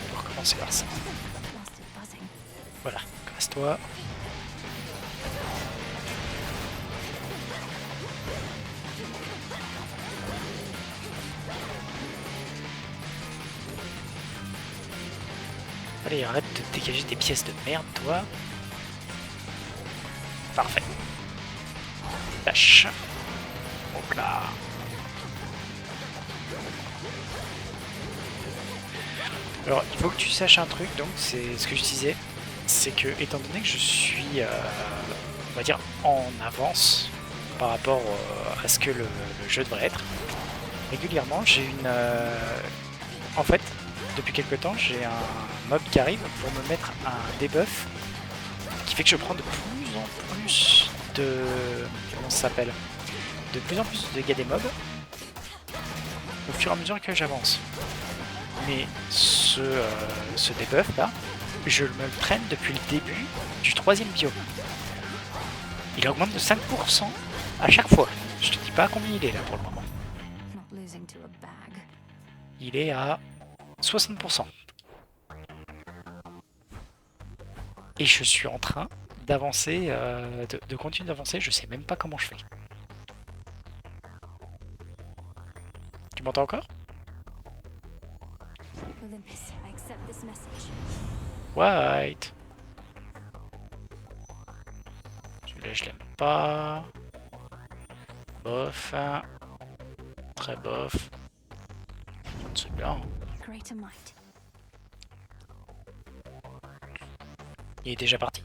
On va recommencer par ça. Voilà, casse-toi. Allez, arrête de dégager des pièces de merde, toi. Parfait. Lâche. Hop là. Alors, il faut que tu saches un truc, donc, c'est ce que je disais. C'est que, étant donné que je suis, on va dire, en avance par rapport à ce que le jeu devrait être, régulièrement, j'ai une... en fait, depuis quelques temps, j'ai un mob qui arrive pour me mettre un debuff qui fait que je prends de plus en plus de... Comment ça s'appelle? De plus en plus de dégâts des mobs au fur et à mesure que j'avance. Mais ce debuff là, je me le traîne depuis le début du 3e biome. Il augmente de 5% à chaque fois. Je te dis pas combien il est là pour le moment. Il est à 60%. Et je suis en train d'avancer, de continuer d'avancer, je sais même pas comment je fais. Tu m'entends encore?
Olympus, I accept this message.
White. Celui-là, je l'aime pas. Bof. Très bof. Celui-là.
Greater might.
Il est déjà parti.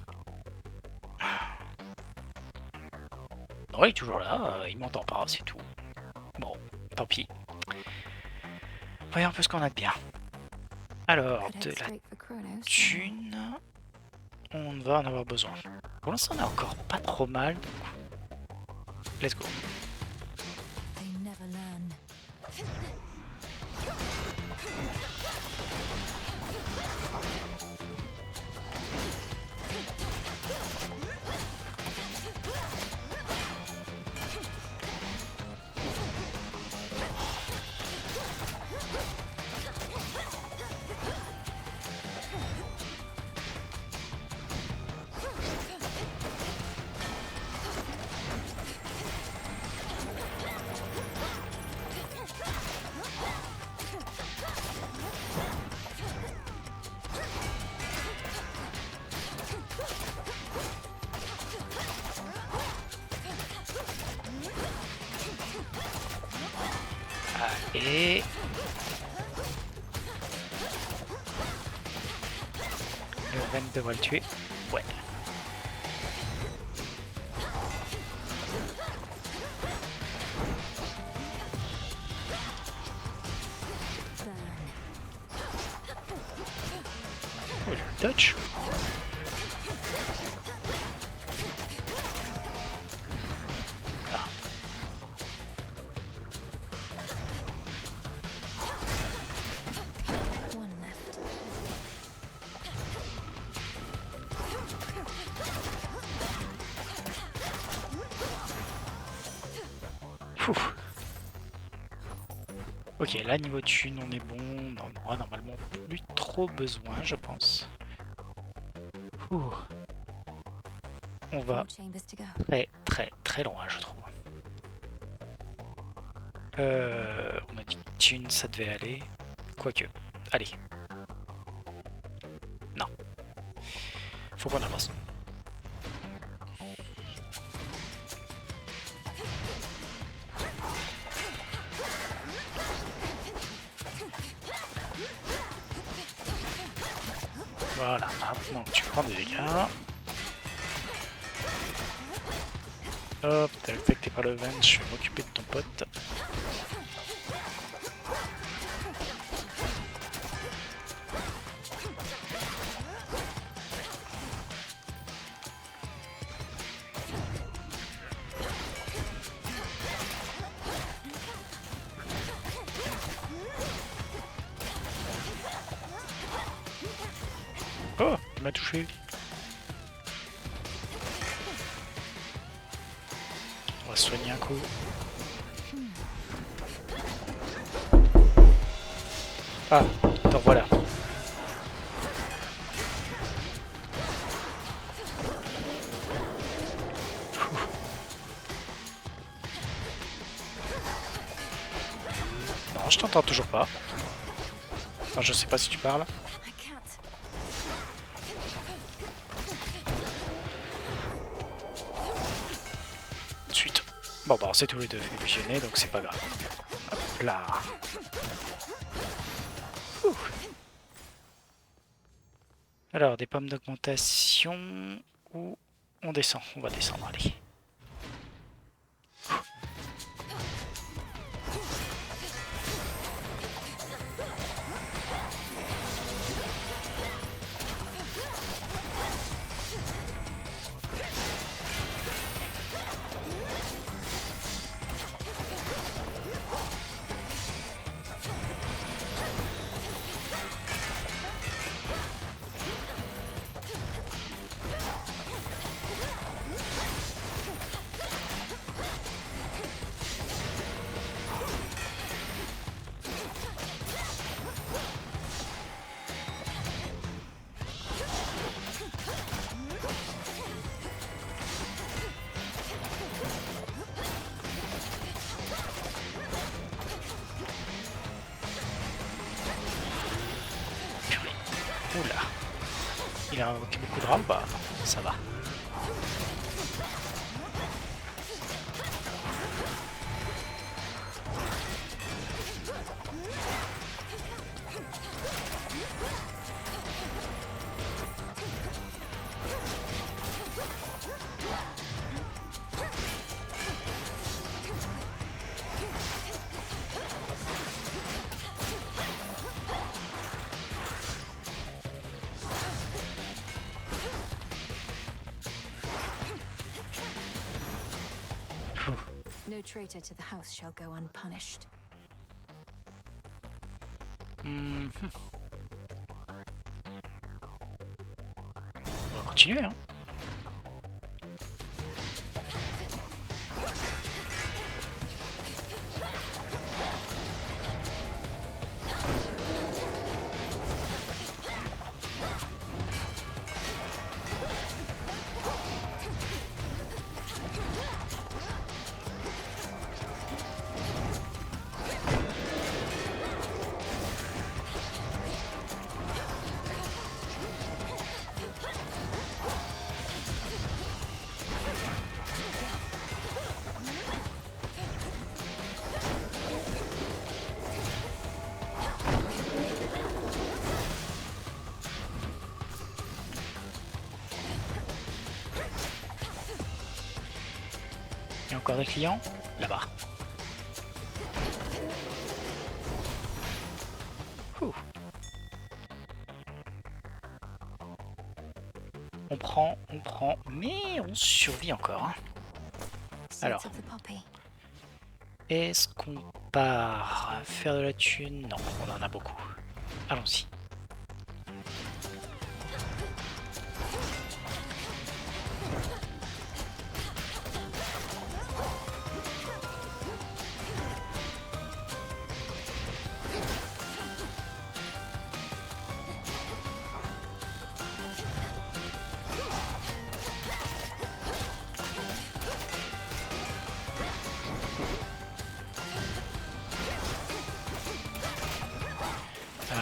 Non, il est toujours là. Il m'entend pas, c'est tout. Bon, tant pis. Voyons un peu ce qu'on a de bien. Alors, de la thune, on va en avoir besoin. Pour l'instant, on est encore pas trop mal. Donc... Let's go.
They never learn.
Et... le Ren devrait le tuer. Ouais. Oh, le touch. Ok, là niveau thune on est bon, on en aura normalement plus trop besoin je pense. Ouh. On va très loin je trouve. On a dit thune ça devait aller. Quoique, allez. Non. Faut qu'on avance. Voilà, maintenant tu prends des dégâts. Hop, t'es affecté par le vent, je vais m'occuper de ton pote. Oh, il m'a touché. On va soigner un coup. Ah, attends, voilà. Non, je t'entends toujours pas. Enfin, je sais pas si tu parles. Ensuite. Bon, bah, c'est tous les deux fusionnés, donc c'est pas grave. Hop là. Ouh. Alors, des pommes d'augmentation. Ou on descend. On va descendre, allez. Oula. Il a invoqué beaucoup de rats ou pas? Ça va.
No traitor to the house shall go unpunished.
On va continuer, hein. Il y a encore des clients là-bas. On prend, mais on survit encore. Hein. Alors, est-ce qu'on part faire de la thune? Non, on en a beaucoup. Allons-y.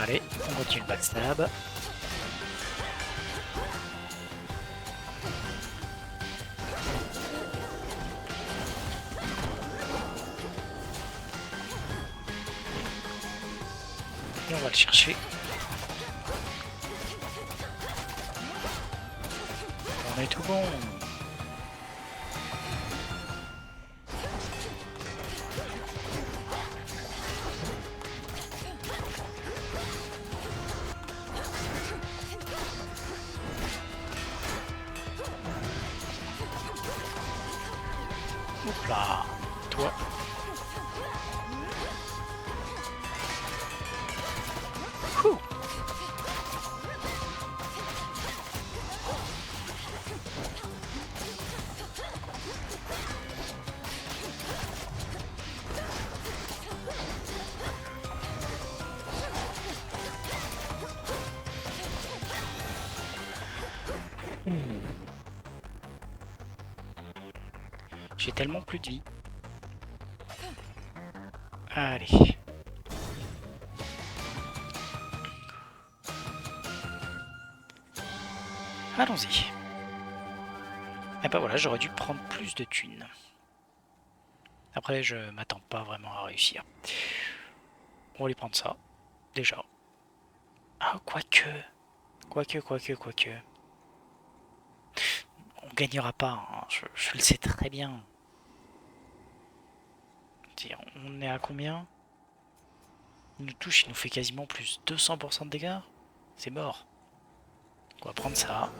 Allez, on continue le backstab. Et on va le chercher. On est tout bon. Hop là, toi. Ouh. J'ai tellement plus de vie. Allez. Allons-y. Et bah voilà, j'aurais dû prendre plus de thunes. Après, je m'attends pas vraiment à réussir. On va aller prendre ça, déjà. Ah, quoique. Quoique. On gagnera pas, hein. Je le sais très bien. On est à combien? Il nous touche, il nous fait quasiment plus 200% de dégâts. C'est mort. On va prendre ça.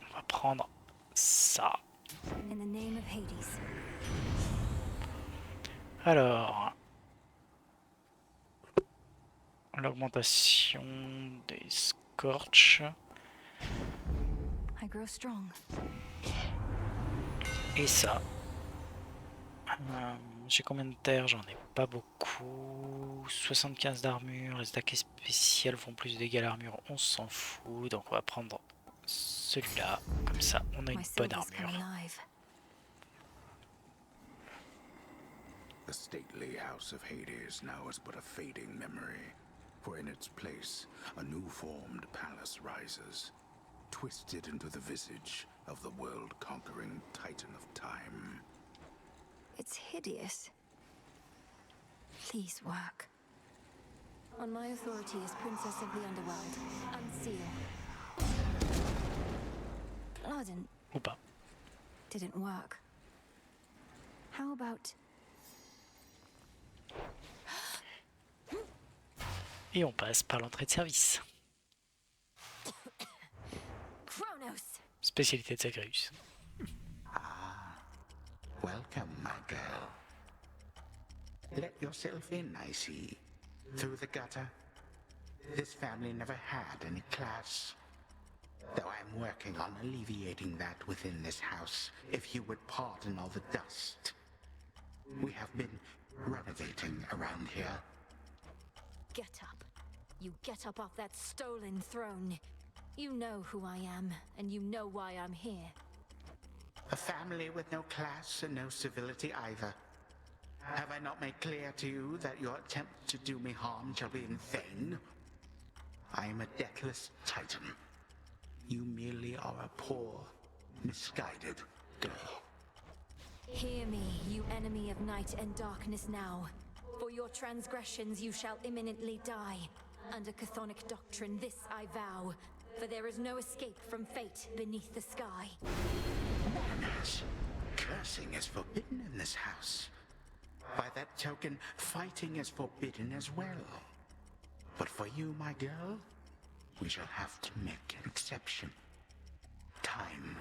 On va prendre ça. Alors, l'augmentation des scorch. Et ça. J'ai combien de terre? J'en ai pas beaucoup. 75 d'armure. Les attaques spéciales font plus de dégâts à l'armure. On s'en fout. Donc on va prendre celui-là. Comme ça, on a une bonne armure.
The stately house of Hades now is but a fading memory. For in its place, a new-formed palace rises, twisted into the visage of the world-conquering Titan of Time.
It's hideous. Please work. On my authority as Princess of the Underworld, unseal. Arden.
Ou pas.
Didn't work. How about...
Et on passe par l'entrée de service.
Kronos!
Spécialité de Zagreus.
Welcome, my girl. Let yourself in, I see. Through the gutter. This family never had any class. Though I'm working on alleviating that within this house, if you would pardon all the dust. We have been renovating around here.
Get up. You get up off that stolen throne. You know who I am, and you know why I'm here.
A family with no class and no civility either. Have I not made clear to you that your attempt to do me harm shall be in vain? I am a deathless Titan. You merely are a poor, misguided girl.
Hear me, you enemy of night and darkness now. For your transgressions you shall imminently die. Under chthonic doctrine this I vow. For there is no escape from fate beneath the sky.
Mourners, cursing is forbidden in this house. By that token, fighting is forbidden as well. But for you, my girl, we shall have to make an exception. Time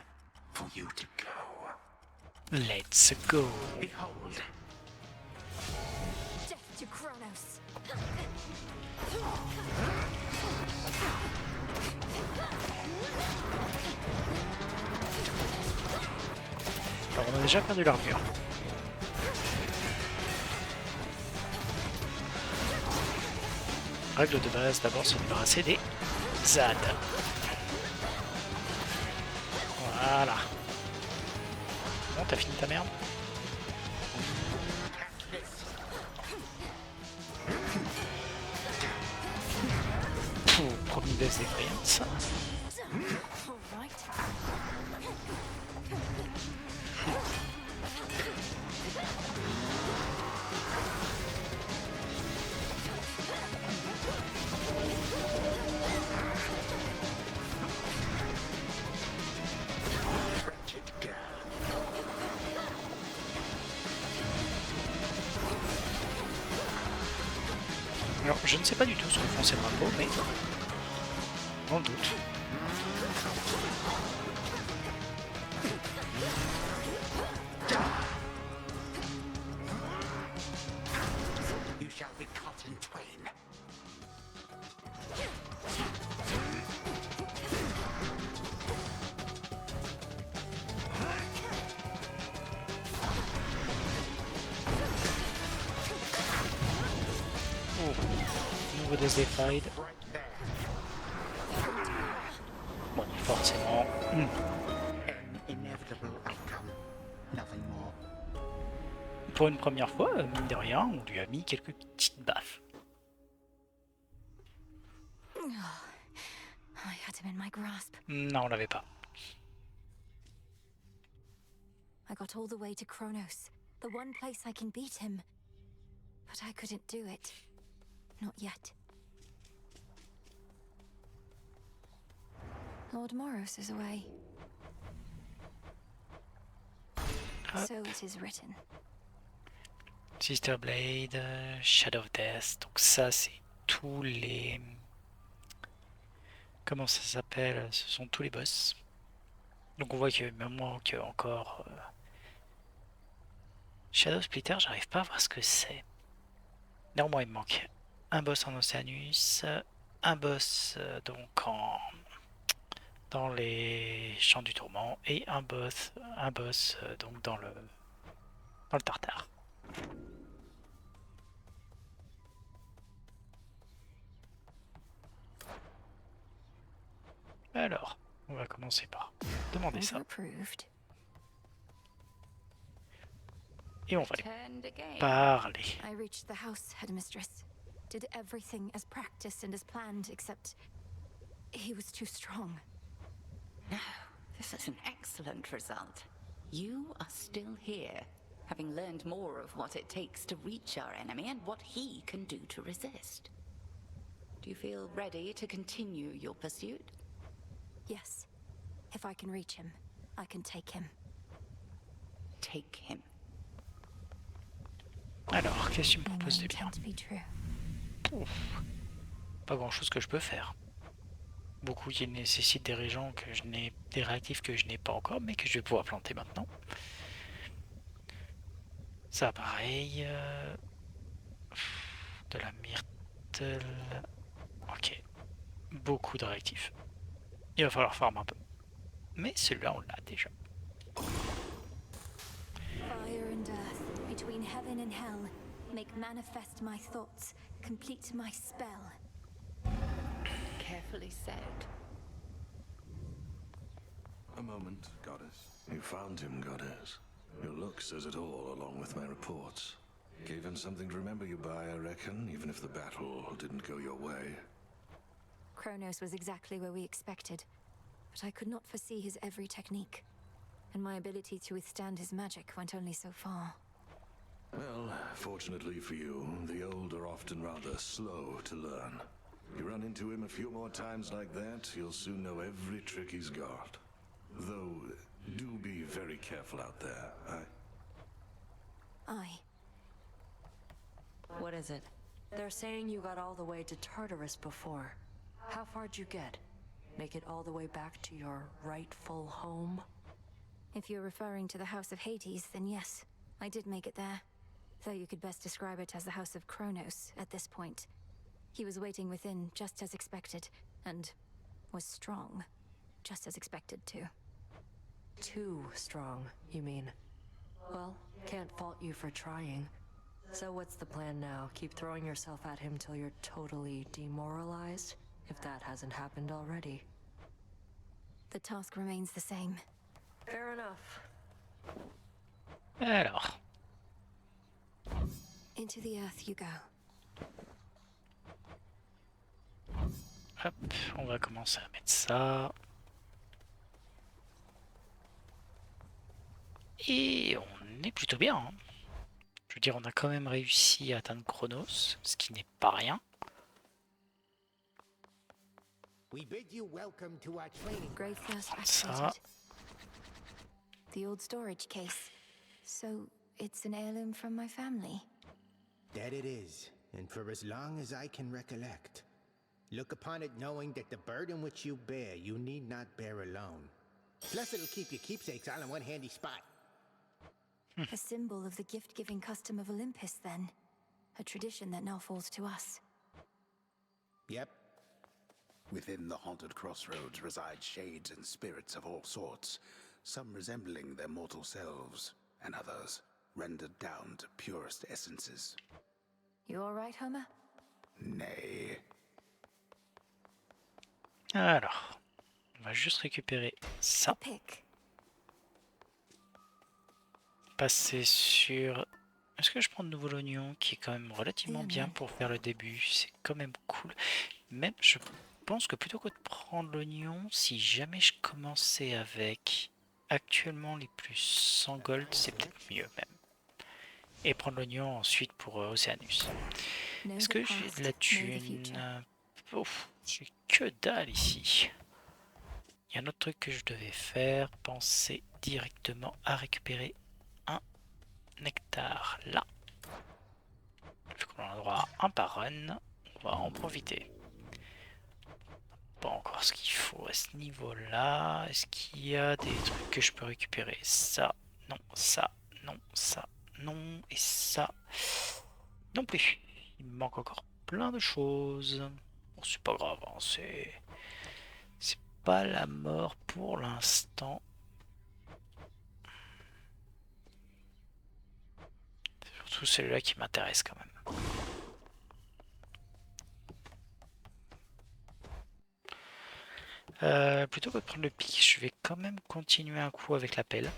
for you to go.
Let's go.
Behold.
Death to Kronos.
Alors on a déjà perdu l'armure. Règle de base, d'abord se débarrasser des ZAD. Voilà. Bon, t'as fini ta merde? Premier death experience. Alors, je ne sais pas du tout ce que font ces bracos, mais on doute.
You shall be cut in twain.
Nouveau Deathfied. Bon, forcément. Pour une première fois, mine de rien, on lui a mis quelques petites baffes.
I had him in my grasp.
Non, on l'avait pas.
I got all the way to Kronos, the one place I can beat him. But I couldn't do it. Not yet. Lord Moros is away. So it is written.
Sister Blade, Shadow of Death, donc ça c'est tous les... Comment ça s'appelle? Ce sont tous les boss. Donc on voit qu'il me manque encore... Shadow Splitter, j'arrive pas à voir ce que c'est. Néanmoins il me manque un boss en Oceanus, un boss donc dans les champs du tourment et un boss donc dans le Tartare. Alors, on va commencer par demander ça. Et on va aller parler.
I reached the house, headmistress. did everything as practiced and as planned, except he was too strong.
No, this is an excellent result. You are still here, having learned more of what it takes to reach our enemy and what he can do to resist. Do you feel ready to continue your pursuit?
Yes. If I can reach him, I can take him.
Take him.
Alors, qu'est-ce que tu me proposes de bien?
Intend to be true.
Ouf. Pas grand chose que je peux faire. Beaucoup qui nécessitent des réagents que je n'ai, des réactifs que je n'ai pas encore, mais que je vais pouvoir planter maintenant. Ça pareil. De la myrtle. Ok. Beaucoup de réactifs. Il va falloir farmer un peu. Mais celui-là on l'a déjà.
Fire and earth, between heaven and hell, make manifest my thoughts, complete my spell.
Carefully said.
A moment, Goddess. You found him, Goddess. Your look says it all, along with my reports. Gave him something to remember you by, I reckon, even if the battle didn't go your way.
Kronos was exactly where we expected, but I could not foresee his every technique, and my ability to withstand his magic went only so far.
Well, fortunately for you, the old are often rather slow to learn. You run into him a few more times like that, you'll soon know every trick he's got. Though, do be very careful out there.
Aye.
What is it? They're saying you got all the way to Tartarus before. How far'd you get? Make it all the way back to your rightful home?
If you're referring to the House of Hades, then yes, I did make it there. Though you could best describe it as the House of Kronos at this point. He was waiting within just as expected, and was strong, just as expected too.
Too strong, you mean? Well, can't fault you for trying. So what's the plan now? Keep throwing yourself at him till you're totally demoralized? If that hasn't happened already.
The task remains the same.
Fair enough.
Alors.
Into the earth you go.
Hop, on va commencer à mettre ça. Et on est plutôt bien. Hein. Je veux dire, on a quand même réussi à atteindre Chronos, ce qui n'est pas rien.
We bid you welcome to our training.
Grave thirst
Ça.
activated. The old storage case. So, it's an heirloom from my family.
That it is, and for as long as I can recollect. Look upon it knowing that the burden which you bear, you need not bear alone. Plus it'll keep your keepsakes all in one handy spot.
A symbol of the gift-giving custom of Olympus, then. A tradition that now falls to us.
Yep.
Within the haunted crossroads reside shades and spirits of all sorts, some resembling their mortal selves, and others rendered down to purest essences.
You all right, Homer?
Nay.
Alors, on va juste récupérer ça. Passer sur... Est-ce que je prends de nouveau l'oignon qui est quand même relativement bien pour faire le début? C'est quand même cool. Même, je pense que plutôt que de prendre l'oignon, si jamais je commençais avec actuellement les plus 100 gold, c'est peut-être mieux même. Et prendre l'oignon ensuite pour Oceanus. Est-ce que j'ai de la thune? Ouf, j'ai que dalle ici. Il y a un autre truc que je devais faire, penser directement à récupérer un nectar là. Vu qu'on a le droit à un par run, on va en profiter. Pas encore ce qu'il faut à ce niveau-là. Est-ce qu'il y a des trucs que je peux récupérer? Ça, non, ça, non, ça, non, et ça, non plus. Il me manque encore plein de choses. Bon, c'est pas grave, hein, c'est pas la mort pour l'instant. Surtout celui-là qui m'intéresse quand même. Plutôt que de prendre le pic, je vais quand même continuer un coup avec la pelle.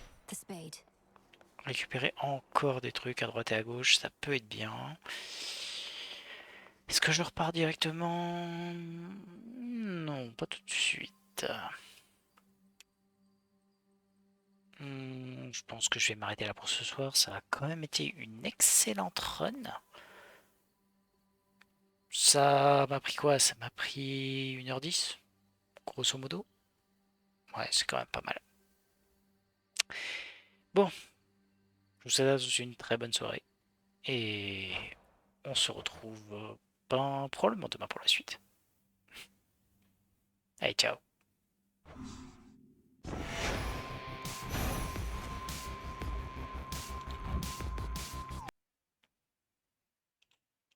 Récupérer encore des trucs à droite et à gauche, ça peut être bien. Est-ce que je repars directement? Non, pas tout de suite. Je pense que je vais m'arrêter là pour ce soir. Ça a quand même été une excellente run. Ça m'a pris quoi? Ça m'a pris 1h10, grosso modo. Ouais, c'est quand même pas mal. Bon, je vous souhaite à tous une très bonne soirée. Et on se retrouve probablement demain pour la suite. Allez, ciao.